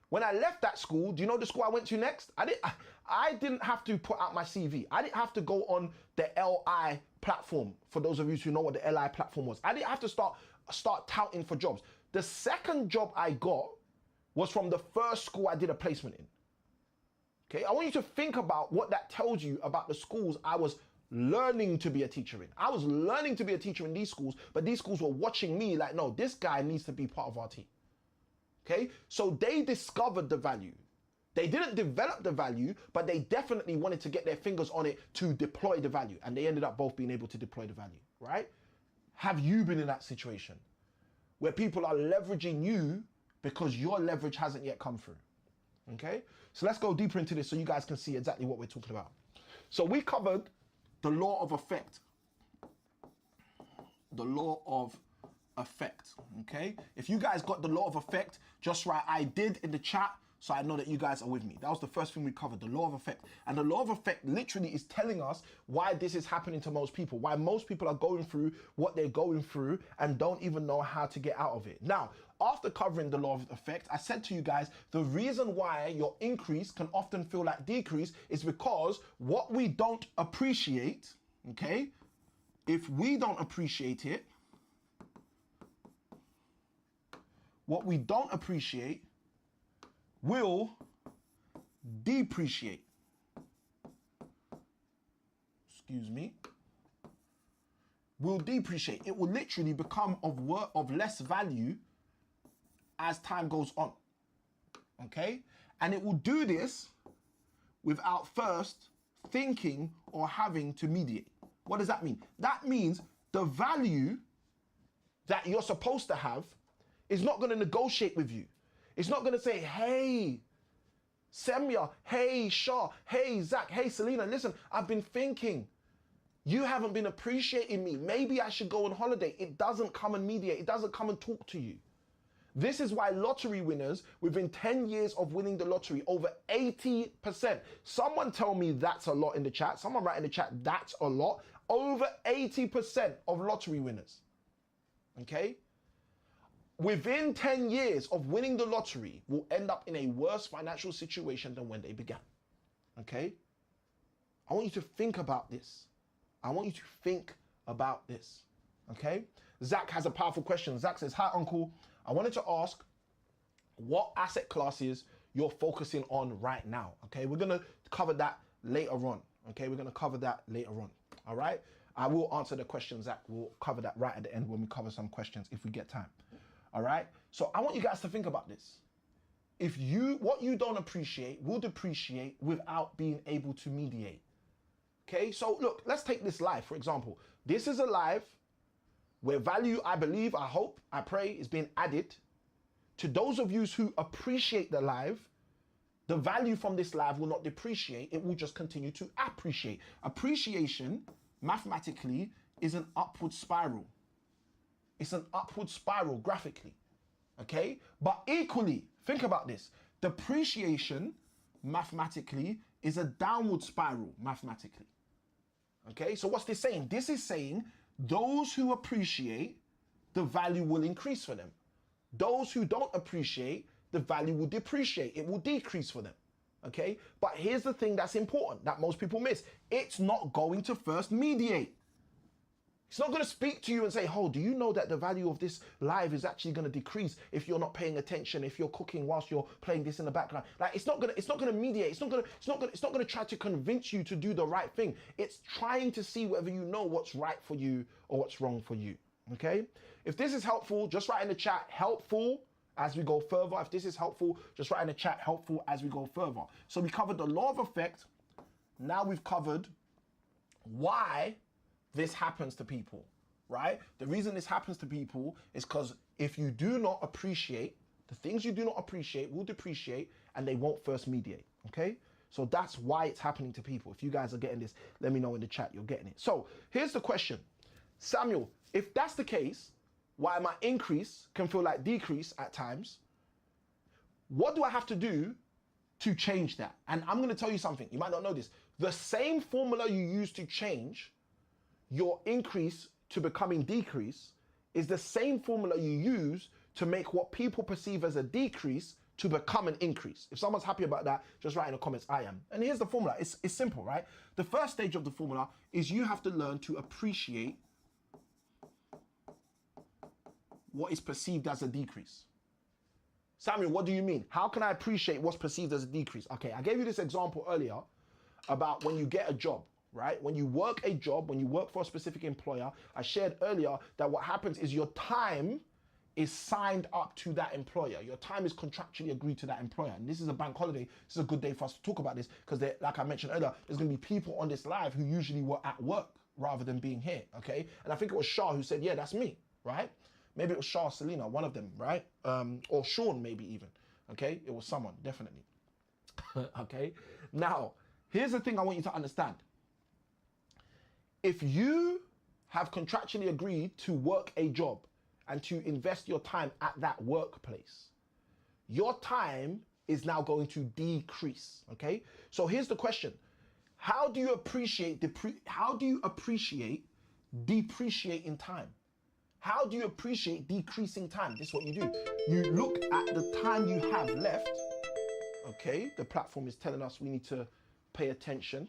When I left that school, do you know the school I went to next? I didn't have to put out my CV. I didn't have to go on the LI platform, for those of you who know what the LI platform was. I didn't have to start touting for jobs. The second job I got was from the first school I did a placement in. Okay, I want you to think about what that tells you about the schools I was learning to be a teacher in. I was learning to be a teacher in these schools, but these schools were watching me like, no, this guy needs to be part of our team. Okay, so they discovered the value. They didn't develop the value, but they definitely wanted to get their fingers on it to deploy the value. And they ended up both being able to deploy the value, right? Have you been in that situation where people are leveraging you because your leverage hasn't yet come through? Okay, so let's go deeper into this so you guys can see exactly what we're talking about. So we covered the law of effect. The law of effect, okay? If you guys got the law of effect, just write I did in the chat so I know that you guys are with me. That was the first thing we covered, the law of effect. And the law of effect literally is telling us why this is happening to most people, why most people are going through what they're going through and don't even know how to get out of it. Now, after covering the law of effect, I said to you guys, the reason why your increase can often feel like decrease is because what we don't appreciate, okay, if we don't appreciate it, what we don't appreciate will depreciate. Excuse me. Will depreciate. It will literally become of less value as time goes on. Okay? And it will do this without first thinking or having to mediate. What does that mean? That means the value that you're supposed to have is not going to negotiate with you. It's not going to say, hey, Semya, hey, Shah, hey, Zach, hey, Selena, listen, I've been thinking. You haven't been appreciating me. Maybe I should go on holiday. It doesn't come and mediate. It doesn't come and talk to you. This is why lottery winners, within 10 years of winning the lottery, over 80%. Someone tell me that's a lot in the chat. Someone write in the chat, that's a lot. Over 80% of lottery winners, okay? Within 10 years of winning the lottery will end up in a worse financial situation than when they began, okay? I want you to think about this. I want you to think about this, okay? Zach has a powerful question. Zach says, hi, uncle. I wanted to ask what asset classes you're focusing on right now, okay? We're going to cover that later on, okay? We're going to cover that later on, all right? I will answer the question, Zach. We'll cover that right at the end when we cover some questions if we get time. All right. So I want you guys to think about this. What you don't appreciate will depreciate without being able to mediate. Okay. So look, let's take this life, for example. This is a life where value, I believe, I hope, I pray, is being added. To those of you who appreciate the life, the value from this life will not depreciate. It will just continue to appreciate. Appreciation, mathematically, is an upward spiral. It's an upward spiral graphically, okay? But equally, think about this. Depreciation, mathematically, is a downward spiral, mathematically. Okay, so what's this saying? This is saying those who appreciate, the value will increase for them. Those who don't appreciate, the value will depreciate. It will decrease for them, okay? But here's the thing that's important that most people miss. It's not going to first mediate. It's not going to speak to you and say, oh, do you know that the value of this live is actually going to decrease if you're not paying attention, if you're cooking whilst you're playing this in the background? Like, it's not going to mediate. It's not going to try to convince you to do the right thing. It's trying to see whether you know what's right for you or what's wrong for you. Okay? If this is helpful, just write in the chat, helpful as we go further. If this is helpful, just write in the chat, helpful as we go further. So we covered the law of effect. Now we've covered why this happens to people, right? The reason this happens to people is because if you do not appreciate, the things you do not appreciate will depreciate and they won't first mediate, okay? So that's why it's happening to people. If you guys are getting this, let me know in the chat you're getting it. So here's the question. Samuel, if that's the case, why my increase can feel like decrease at times, what do I have to do to change that? And I'm gonna tell you something, you might not know this. The same formula you use to change your increase to becoming decrease is the same formula you use to make what people perceive as a decrease to become an increase. If someone's happy about that, just write in the comments, I am. And here's the formula, it's simple, right? The first stage of the formula is you have to learn to appreciate what is perceived as a decrease. Samuel, what do you mean? How can I appreciate what's perceived as a decrease? Okay, I gave you this example earlier about when you get a job, right? When you work a job, when you work for a specific employer, I shared earlier that what happens is your time is signed up to that employer. Your time is contractually agreed to that employer. And this is a bank holiday. This is a good day for us to talk about this because, like I mentioned earlier, there's going to be people on this live who usually were at work rather than being here, okay? And I think it was Shah who said, yeah, that's me, right? Maybe it was Shah, Selena, one of them, right? Or Sean, maybe even, okay? It was someone, definitely. Okay? Now, here's the thing I want you to understand. If you have contractually agreed to work a job and to invest your time at that workplace, your time is now going to decrease, okay? So here's the question. How do you appreciate depreciating time? How do you appreciate decreasing time? This is what you do. You look at the time you have left, okay? The platform is telling us we need to pay attention.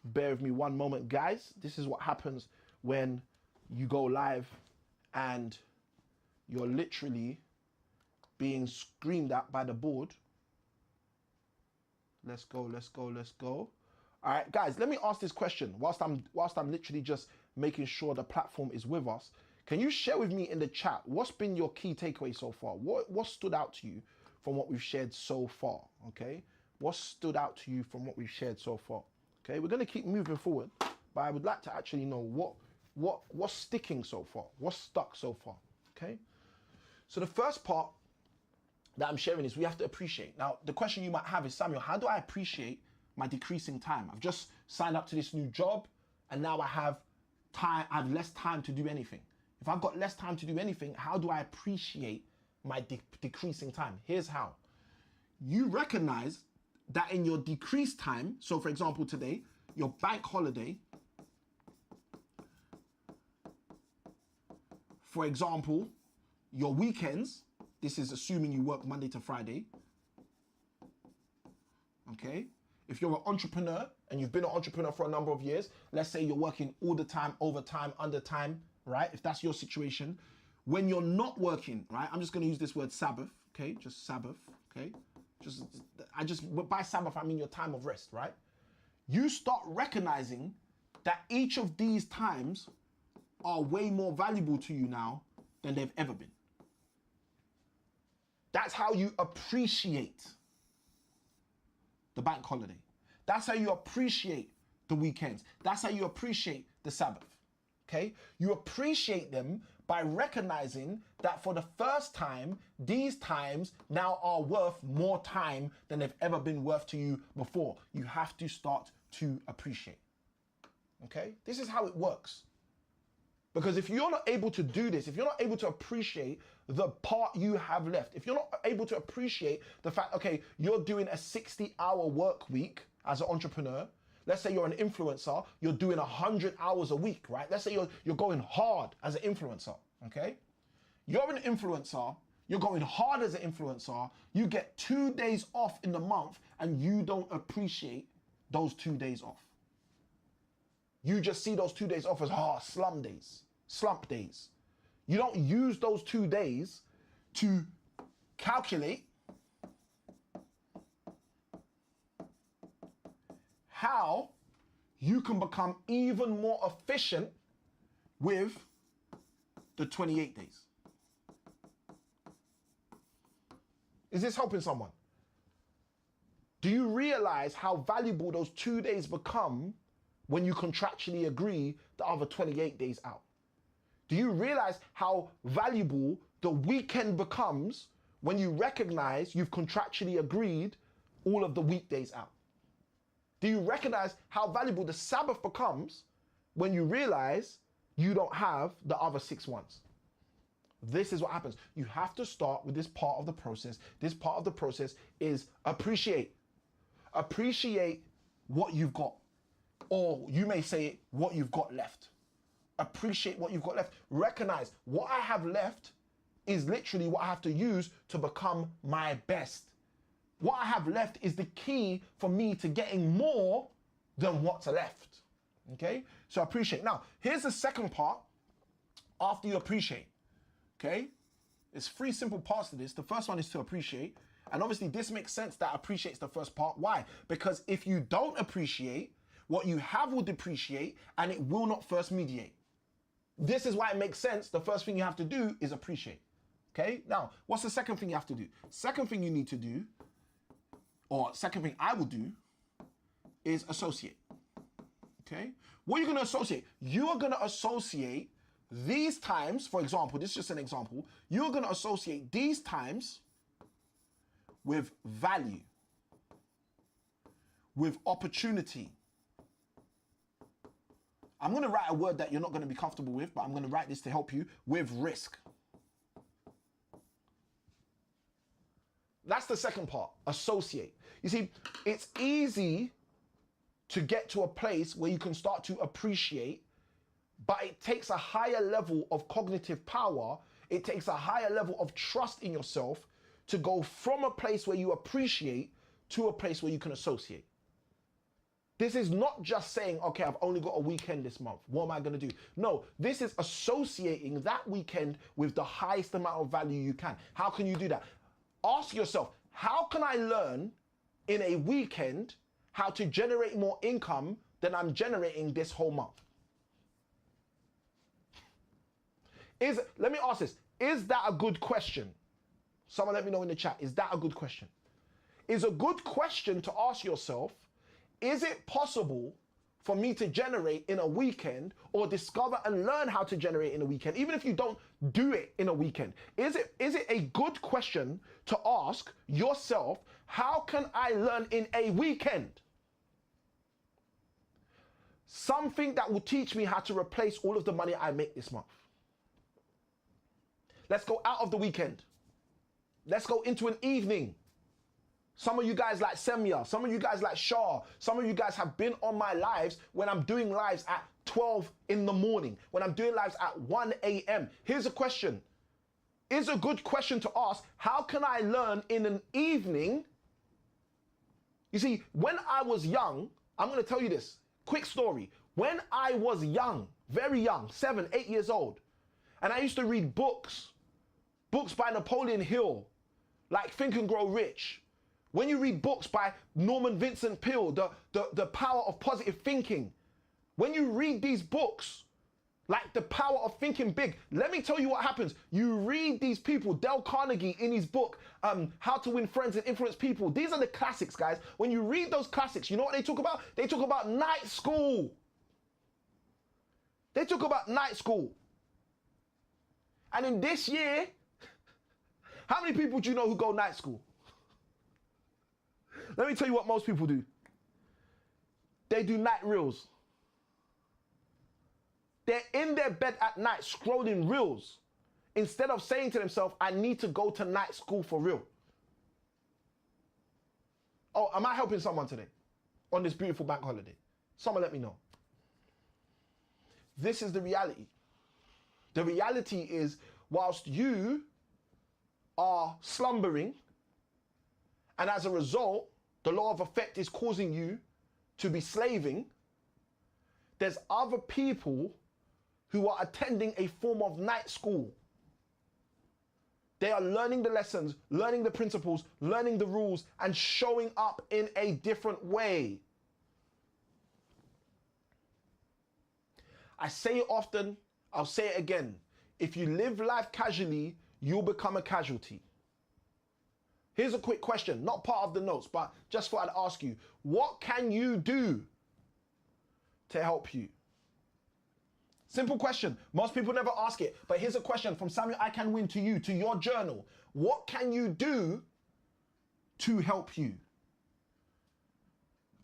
Bear with me one moment, guys. This is what happens when you go live and you're literally being screamed at by the board. Let's go, let's go, let's go. All right, guys, let me ask this question whilst I'm literally just making sure the platform is with us. Can you share with me in the chat what's been your key takeaway so far? What stood out to you from what we've shared so far, okay? What stood out to you from what we've shared so far? Okay, we're gonna keep moving forward, but I would like to actually know what's sticking so far, what's stuck so far, okay? So the first part that I'm sharing is we have to appreciate. Now, the question you might have is, Samuel, how do I appreciate my decreasing time? I've just signed up to this new job and now I have less time to do anything. If I've got less time to do anything, how do I appreciate my decreasing time? Here's how. You recognize that in your decreased time, so for example today, your bank holiday, for example, your weekends, this is assuming you work Monday to Friday, okay? If you're an entrepreneur and you've been an entrepreneur for a number of years, let's say you're working all the time, overtime, undertime, right? If that's your situation, when you're not working, right? I'm just gonna use this word Sabbath, okay? Just Sabbath, okay? By Sabbath, I mean your time of rest, right? You start recognizing that each of these times are way more valuable to you now than they've ever been. That's how you appreciate the bank holiday. That's how you appreciate the weekends. That's how you appreciate the Sabbath, okay? You appreciate them by recognizing that for the first time, these times now are worth more time than they've ever been worth to you before. You have to start to appreciate, okay? This is how it works. Because if you're not able to do this, if you're not able to appreciate the part you have left, if you're not able to appreciate the fact, okay, you're doing a 60-hour work week as an entrepreneur. Let's say you're an influencer, you're doing 100 hours a week, right? Let's say you're going hard as an influencer, okay? You're an influencer, you're going hard as an influencer, you get 2 days off in the month and you don't appreciate those 2 days off. You just see those 2 days off as slump days. You don't use those 2 days to calculate how you can become even more efficient with the 28 days. Is this helping someone? Do you realize how valuable those 2 days become when you contractually agree the other 28 days out? Do you realize how valuable the weekend becomes when you recognize you've contractually agreed all of the weekdays out? Do you recognize how valuable the Sabbath becomes when you realize you don't have the other 6 ones? This is what happens. You have to start with this part of the process. This part of the process is appreciate. Appreciate what you've got. Or you may say what you've got left. Appreciate what you've got left. Recognize what I have left is literally what I have to use to become my best. What I have left is the key for me to getting more than what's left. Okay? So appreciate. Now, here's the second part after you appreciate. Okay? There's 3 simple parts to this. The first one is to appreciate. And obviously this makes sense that appreciates the first part. Why? Because if you don't appreciate, What you have will depreciate and it will not first mediate. This is why it makes sense. The first thing you have to do is appreciate. Okay? Now, what's the second thing you have to do? Second thing you need to do, or second thing I will do, is associate. Okay? What are you going to associate? You are going to associate these times, for example, this is just an example, you're going to associate these times with value, with opportunity. I'm going to write a word that you're not going to be comfortable with, but I'm going to write this to help you, with risk. That's the second part, associate. You see, it's easy to get to a place where you can start to appreciate, but it takes a higher level of cognitive power, it takes a higher level of trust in yourself to go from a place where you appreciate to a place where you can associate. This is not just saying, okay, I've only got a weekend this month. What am I going to do? No, this is associating that weekend with the highest amount of value you can. How can you do that? Ask yourself, how can I learn in a weekend how to generate more income than I'm generating this whole month? Let me ask this. Is that a good question? Someone let me know in the chat. Is that a good question? Is a good question to ask yourself, is it possible for me to generate in a weekend or discover and learn how to generate in a weekend, even if you don't do it in a weekend? Is it a good question to ask yourself, how can I learn in a weekend? Something that will teach me how to replace all of the money I make this month. Let's go out of the weekend. Let's go into an evening. Some of you guys like Semya, some of you guys like Shah, some of you guys have been on my lives when I'm doing lives at 12 in the morning, when I'm doing lives at 1 a.m. Here's a question. It's a good question to ask, how can I learn in an evening? You see, when I was young, I'm going to tell you this, quick story. When I was young, very young, 7, 8 years old, and I used to read books by Napoleon Hill, like Think and Grow Rich. When you read books by Norman Vincent Peale, the Power of Positive Thinking, when you read these books, like The Power of Thinking Big, let me tell you what happens. You read these people, Dale Carnegie in his book, How to Win Friends and Influence People. These are the classics, guys. When you read those classics, you know what they talk about? They talk about night school. They talk about night school. And in this year, how many people do you know who go night school? Let me tell you what most people do. They do night reels. They're in their bed at night scrolling reels instead of saying to themselves, I need to go to night school for real. Oh, am I helping someone today on this beautiful bank holiday? Someone let me know. This is the reality. The reality is, whilst you are slumbering, and as a result, the law of effect is causing you to be slaving, there's other people who are attending a form of night school. They are learning the lessons, learning the principles, learning the rules, and showing up in a different way. I say it often, I'll say it again. If you live life casually, you'll become a casualty. Here's a quick question, not part of the notes, but just thought I'd ask you, what can you do to help you? Simple question. Most people never ask it, but here's a question from Samuel I Can Win to you, to your journal. What can you do to help you?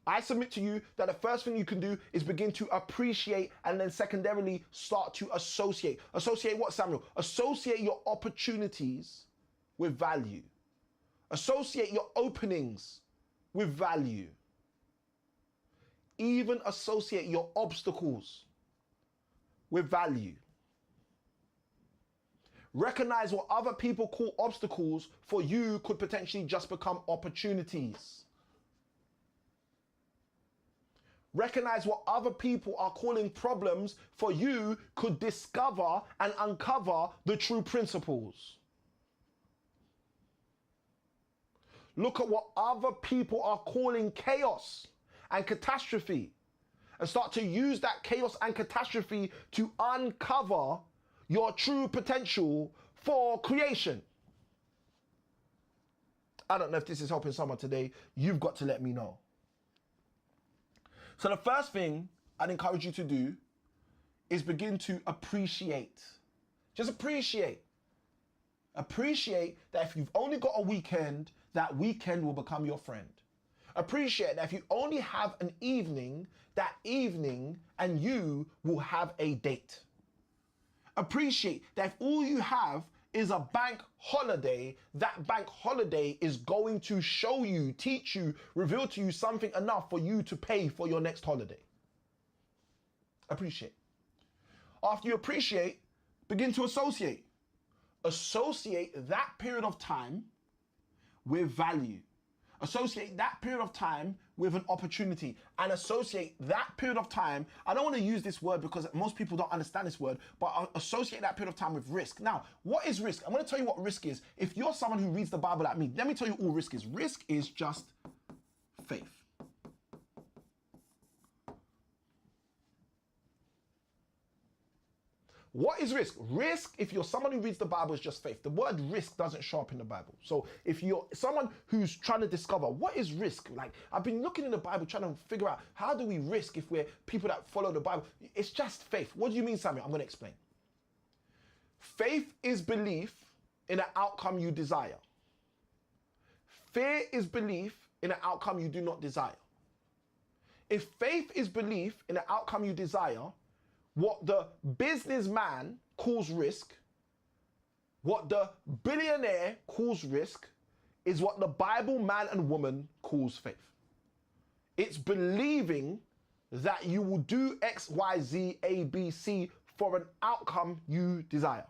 I submit to you that the first thing you can do is begin to appreciate and then secondarily start to associate. Associate what, Samuel? Associate your opportunities with value. Associate your openings with value. Even associate your obstacles with value. Recognize what other people call obstacles for you could potentially just become opportunities. Recognize what other people are calling problems for you could discover and uncover the true principles. Look at what other people are calling chaos and catastrophe and start to use that chaos and catastrophe to uncover your true potential for creation. I don't know if this is helping someone today. You've got to let me know. So the first thing I'd encourage you to do is begin to appreciate. Just appreciate. Appreciate that if you've only got a weekend, that weekend will become your friend. Appreciate that if you only have an evening, that evening and you will have a date. Appreciate that if all you have is a bank holiday, that bank holiday is going to show you, teach you, reveal to you something enough for you to pay for your next holiday. Appreciate. After you appreciate, begin to associate. Associate that period of time with value. Associate that period of time with an opportunity, and associate that period of time. I don't want to use this word because most people don't understand this word, but associate that period of time with risk. Now, what is risk? I'm going to tell you what risk is. If you're someone who reads the Bible like me, let me tell you all risk is. Risk is just faith. What is risk? Risk, if you're someone who reads the Bible, is just faith. The word risk doesn't show up in the Bible. So if you're someone who's trying to discover what is risk, like I've been looking in the Bible trying to figure out how do we risk if we're people that follow the Bible. It's just faith. What do you mean, Samuel? I'm going to explain. Faith is belief in an outcome you desire. Fear is belief in an outcome you do not desire. If faith is belief in an outcome you desire, what the businessman calls risk, what the billionaire calls risk, is what the Bible man and woman calls faith. It's believing that you will do X, Y, Z, A, B, C for an outcome you desire.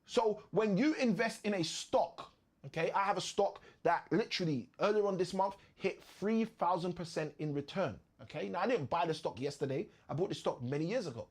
So when you invest in a stock, okay, I have a stock that literally earlier on this month hit 3,000% in return. Okay, now I didn't buy the stock yesterday. I bought the stock many years ago.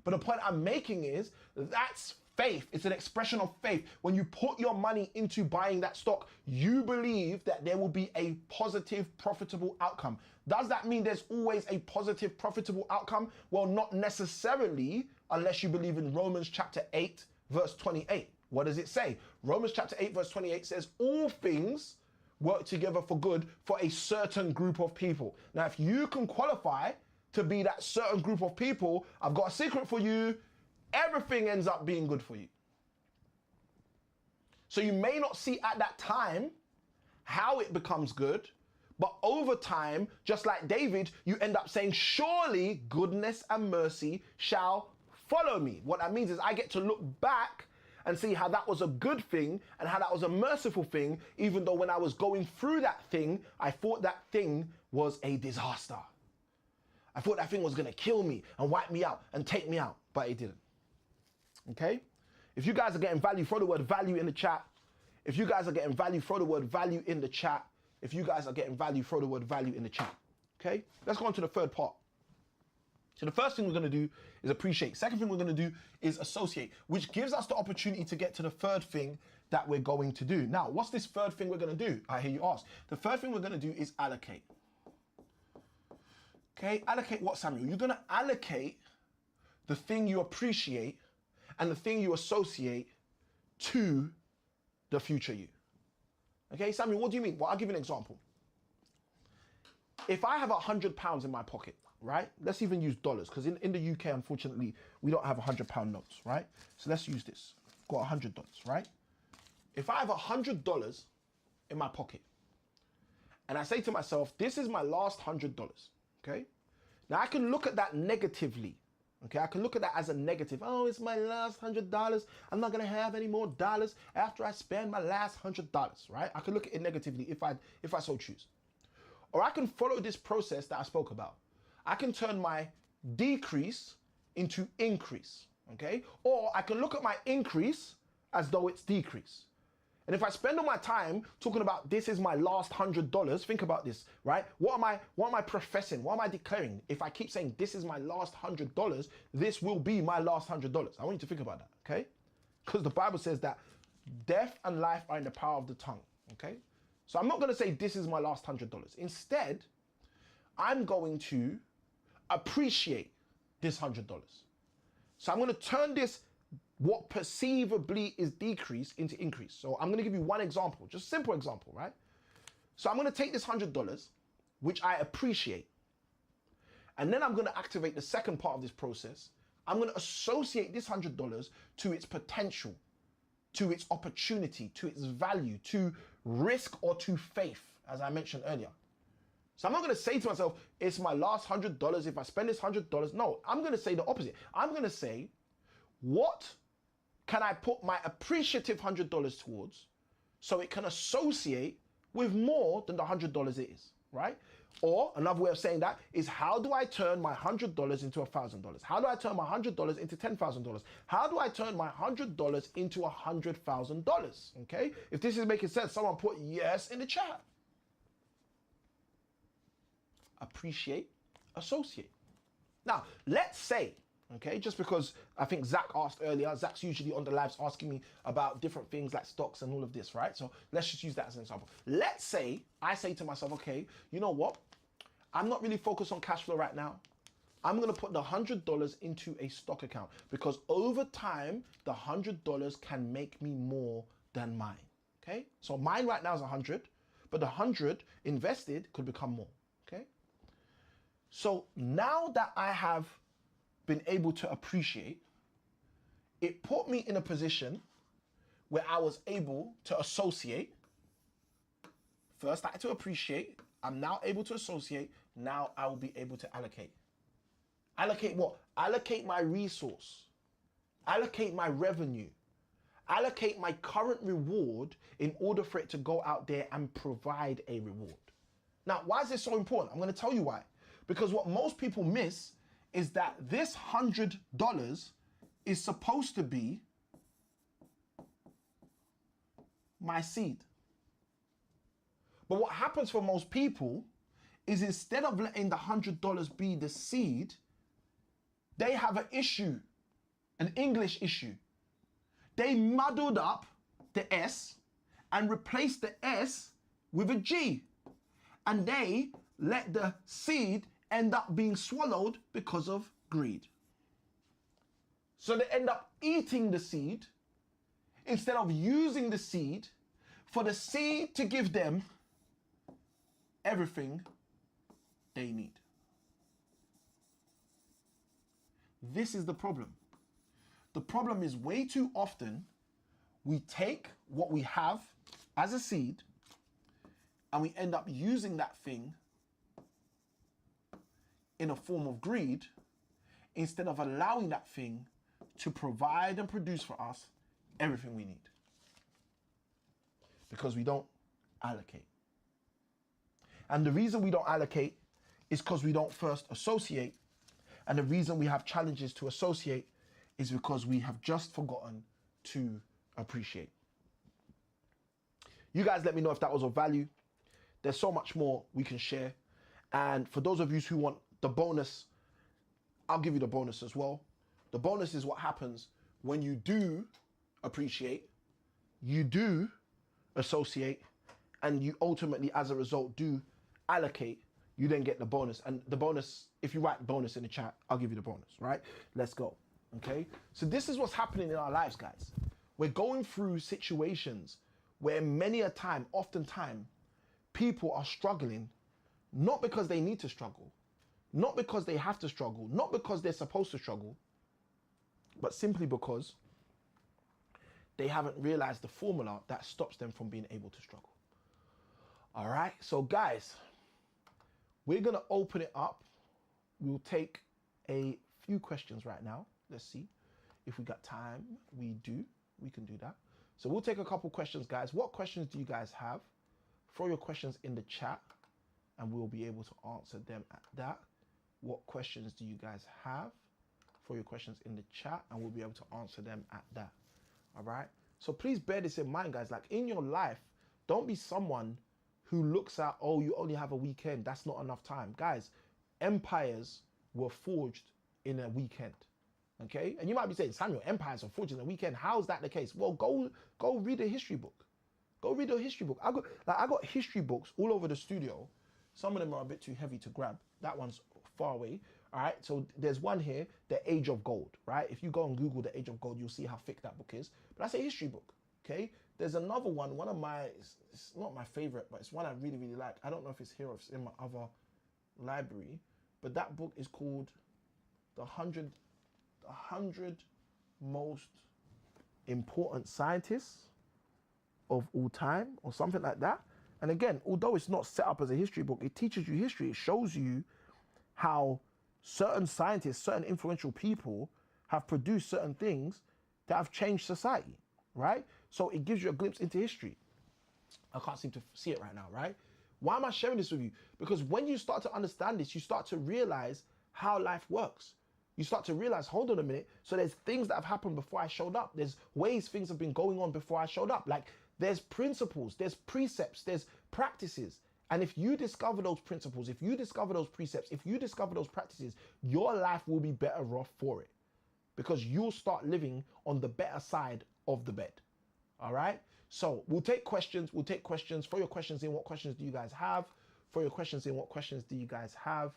But the point I'm making is that's faith. It's an expression of faith. When you put your money into buying that stock, you believe that there will be a positive, profitable outcome. Does that mean there's always a positive, profitable outcome? Well, not necessarily, unless you believe in Romans chapter 8, verse 28. What does it say? Romans chapter 8, verse 28 says, all things work together for good for a certain group of people. Now, if you can qualify to be that certain group of people, I've got a secret for you. Everything ends up being good for you. So you may not see at that time how it becomes good, but over time, just like David, you end up saying, surely goodness and mercy shall follow me. What that means is I get to look back and see how that was a good thing and how that was a merciful thing, even though when I was going through that thing, I thought that thing was a disaster. I thought that thing was gonna kill me and wipe me out and take me out, but it didn't. Okay? If you guys are getting value, throw the word value in the chat. If you guys are getting value, throw the word value in the chat. If you guys are getting value, throw the word value in the chat. Okay? Let's go on to the third part. So the first thing we're going to do is appreciate. Second thing we're going to do is associate, which gives us the opportunity to get to the third thing that we're going to do. Now, what's this third thing we're going to do? I hear you ask. The third thing we're going to do is allocate. Okay, allocate what, Samuel? You're going to allocate the thing you appreciate and the thing you associate to the future you. Okay, Samuel, what do you mean? Well, I'll give you an example. If I have £100 in my pocket, right? Let's even use dollars, because in the UK, unfortunately, we don't have £100 notes, right? So let's use this. Got $100, right? If I have $100 in my pocket, and I say to myself, this is my last $100, okay? Now I can look at that negatively, okay? I can look at that as a negative. Oh, it's my last $100. I'm not gonna have any more dollars after I spend my last $100, right? I can look at it negatively if I so choose. Or I can follow this process that I spoke about. I can turn my decrease into increase, okay? Or I can look at my increase as though it's decrease. And if I spend all my time talking about this is my last $100, think about this, right? What am I professing? What am I declaring? If I keep saying this is my last $100, this will be my last $100. I want you to think about that, okay? Because the Bible says that death and life are in the power of the tongue, okay? So I'm not going to say this is my last $100. Instead, I'm going to appreciate this $100. So I'm going to turn this, what perceivably is decrease, into increase. So I'm going to give you one example, just a simple example, right? So I'm going to take this $100, which I appreciate, and then I'm going to activate the second part of this process. I'm going to associate this $100 to its potential, to its opportunity, to its value, to risk, or to faith, as I mentioned earlier. So I'm not going to say to myself, it's my last $100 if I spend this $100. No, I'm going to say the opposite. I'm going to say, what can I put my appreciative $100 towards so it can associate with more than the $100 it is, right? Or another way of saying that is, how do I turn my $100 into $1,000? How do I turn my $100 into $10,000? How do I turn my $100 into $100,000? Okay? If this is making sense, someone put yes in the chat. Appreciate, associate. Now, let's say, okay, just because I think Zach asked earlier, Zach's usually on the lives asking me about different things like stocks and all of this, right? So let's just use that as an example. Let's say I say to myself, okay, you know what? I'm not really focused on cash flow right now. I'm going to put the $100 into a stock account because over time, the $100 can make me more than mine, okay? So mine right now is 100, but the 100 invested could become more, okay? So now that I have been able to appreciate, it put me in a position where I was able to associate. First, I had to appreciate. I'm now able to associate. Now I will be able to allocate. Allocate what? Allocate my resource. Allocate my revenue. Allocate my current reward in order for it to go out there and provide a reward. Now, why is this so important? I'm going to tell you why. Because what most people miss is that this $100 is supposed to be my seed. But what happens for most people is instead of letting the $100 be the seed, they have an issue, an English issue. They muddled up the S and replaced the S with a G. And they let the seed end up being swallowed because of greed. So they end up eating the seed instead of using the seed for the seed to give them everything they need. This is the problem. The problem is way too often we take what we have as a seed and we end up using that thing in a form of greed instead of allowing that thing to provide and produce for us everything we need. Because we don't allocate. And the reason we don't allocate is because we don't first associate. And the reason we have challenges to associate is because we have just forgotten to appreciate. You guys let me know if that was of value. There's so much more we can share. And for those of you who want the bonus, I'll give you the bonus as well. The bonus is what happens when you do appreciate, you do associate, and you ultimately, as a result, do allocate. You then get the bonus. And the bonus, if you write bonus in the chat, I'll give you the bonus, right? Let's go, okay? So this is what's happening in our lives, guys. We're going through situations where many a time, oftentimes, people are struggling, not because they need to struggle, not because they have to struggle, not because they're supposed to struggle, but simply because they haven't realized the formula that stops them from being able to struggle. All right, so guys, we're gonna open it up. We'll take a few questions right now. Let's see if we got time. We do, we can do that. So we'll take a couple questions, guys. What questions do you guys have? Throw your questions in the chat and we'll be able to answer them at that. What questions do you guys have? Throw your questions in the chat and we'll be able to answer them at that. All right. So please bear this in mind, guys. Like in your life, don't be someone who looks at, oh, you only have a weekend. That's not enough time. Guys, empires were forged in a weekend. Okay. And you might be saying, Samuel, empires are forged in a weekend. How is that the case? Well, go read a history book. Go read a history book. I got history books all over the studio. Some of them are a bit too heavy to grab. That one's far away. All right, so there's one here, The Age of Gold, right? If you go on Google The Age of Gold, you'll see how thick that book is. But that's a history book, okay? There's another one of my, it's not my favorite, but it's one I really, really like. I don't know if it's here or if it's in my other library, but that book is called The 100 Most Important Scientists of All Time, or something like that. And again, although it's not set up as a history book, it teaches you history. It shows you how certain scientists, certain influential people have produced certain things that have changed society, right? So it gives you a glimpse into history. I can't seem to see it right now, right? Why am I sharing this with you? Because when you start to understand this, you start to realize how life works. You start to realize, hold on a minute, so there's things that have happened before I showed up. There's ways things have been going on before I showed up. Like, there's principles, there's precepts, there's practices. And if you discover those principles, if you discover those precepts, if you discover those practices, your life will be better off for it, because you'll start living on the better side of the bed. All right? So we'll take questions. We'll take questions. For your questions in, what questions do you guys have? For your questions in, what questions do you guys have?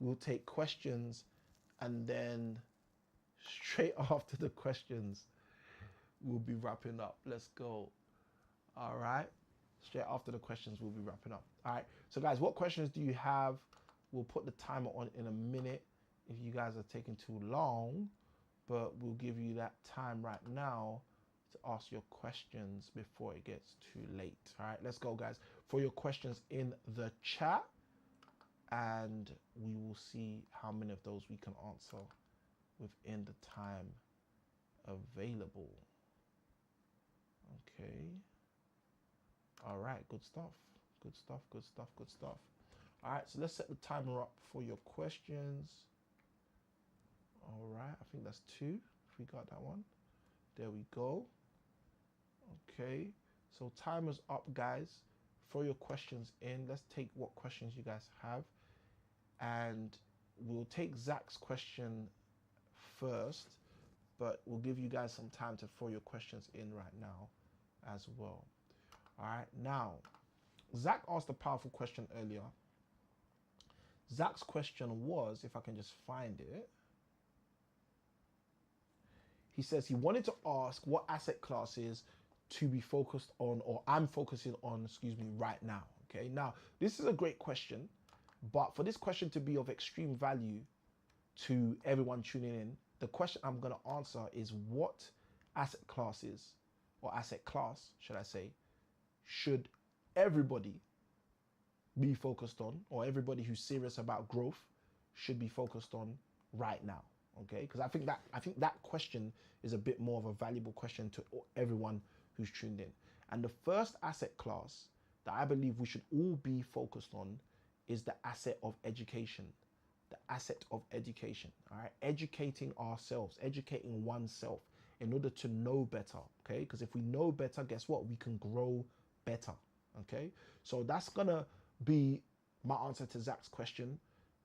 We'll take questions, and then straight after the questions, we'll be wrapping up. Let's go. All right. Straight after the questions, we'll be wrapping up. All right. So guys, what questions do you have? We'll put the timer on in a minute if you guys are taking too long, but we'll give you that time right now to ask your questions before it gets too late. All right, let's go, guys. For your questions in the chat, and we will see how many of those we can answer within the time available. Okay. All right, good stuff. Good stuff, good stuff, good stuff. All right, so let's set the timer up for your questions. All right, I think that's 2, if we got that one. There we go. Okay, so timer's up, guys, for your questions in. Let's take what questions you guys have. And we'll take Zach's question first, but we'll give you guys some time to throw your questions in right now as well. All right, now, Zach asked a powerful question earlier. Zach's question was, if I can just find it, he says he wanted to ask what asset classes to be focused on, or I'm focusing on, excuse me, right now. Okay, now, this is a great question, but for this question to be of extreme value to everyone tuning in, the question I'm going to answer is, what asset classes, or asset class, should I say, should everybody be focused on, or everybody who's serious about growth should be focused on right now? Okay, because I think that question is a bit more of a valuable question to everyone who's tuned in. And the first asset class that I believe we should all be focused on is the asset of education. The asset of education. All right, educating ourselves, educating oneself in order to know better. Okay, because if we know better, guess what? We can grow better. Okay, so that's gonna be my answer to Zach's question.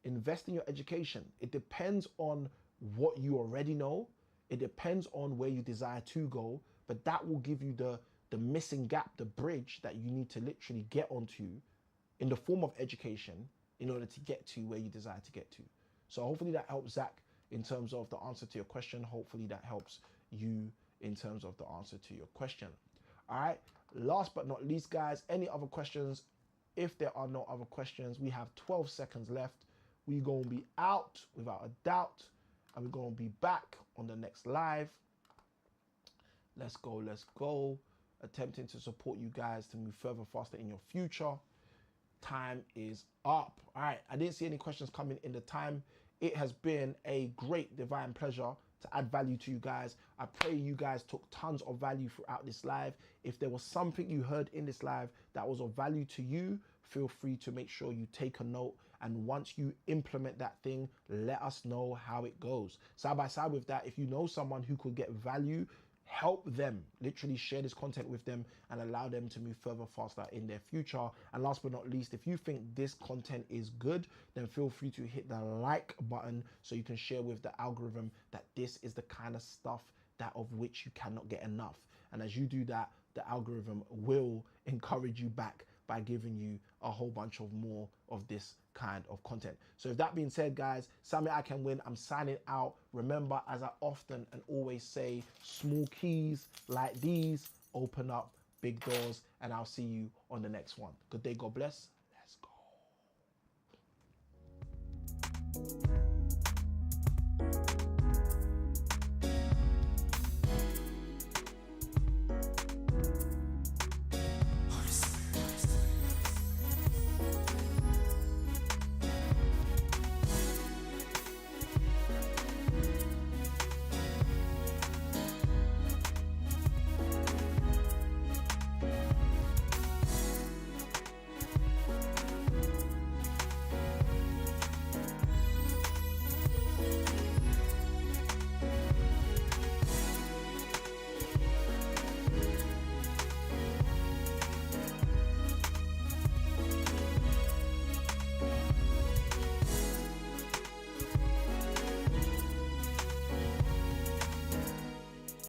Invest in your education. It depends on what you already know. It depends on where you desire to go, but that will give you the missing gap, the bridge that you need to literally get onto in the form of education in order to get to where you desire to get to. So hopefully that helps Zach in terms of the answer to your question. Hopefully that helps you in terms of the answer to your question. All right, last but not least, guys, any other questions? If there are no other questions, we have 12 seconds left. We're going to be out without a doubt, and we're going to be back on the next live. Let's go, let's go. Attempting to support you guys to move further, faster in your future. Time is up. All right, I didn't see any questions coming in the time. It has been a great divine pleasure to add value to you guys. I pray you guys took tons of value throughout this live. If there was something you heard in this live that was of value to you, feel free to make sure you take a note. And once you implement that thing, let us know how it goes. Side by side with that, if you know someone who could get value, help them. Literally share this content with them and allow them to move further, faster in their future. And last but not least, if you think this content is good, then feel free to hit the like button so you can share with the algorithm that this is the kind of stuff that of which you cannot get enough. And as you do that, the algorithm will encourage you back by giving you a whole bunch of more of this kind of content. So with that being said, guys, Sammy I Can Win, I'm signing out. Remember, as I often and always say, small keys like these open up big doors, and I'll see you on the next one. Good day, God bless. Let's go.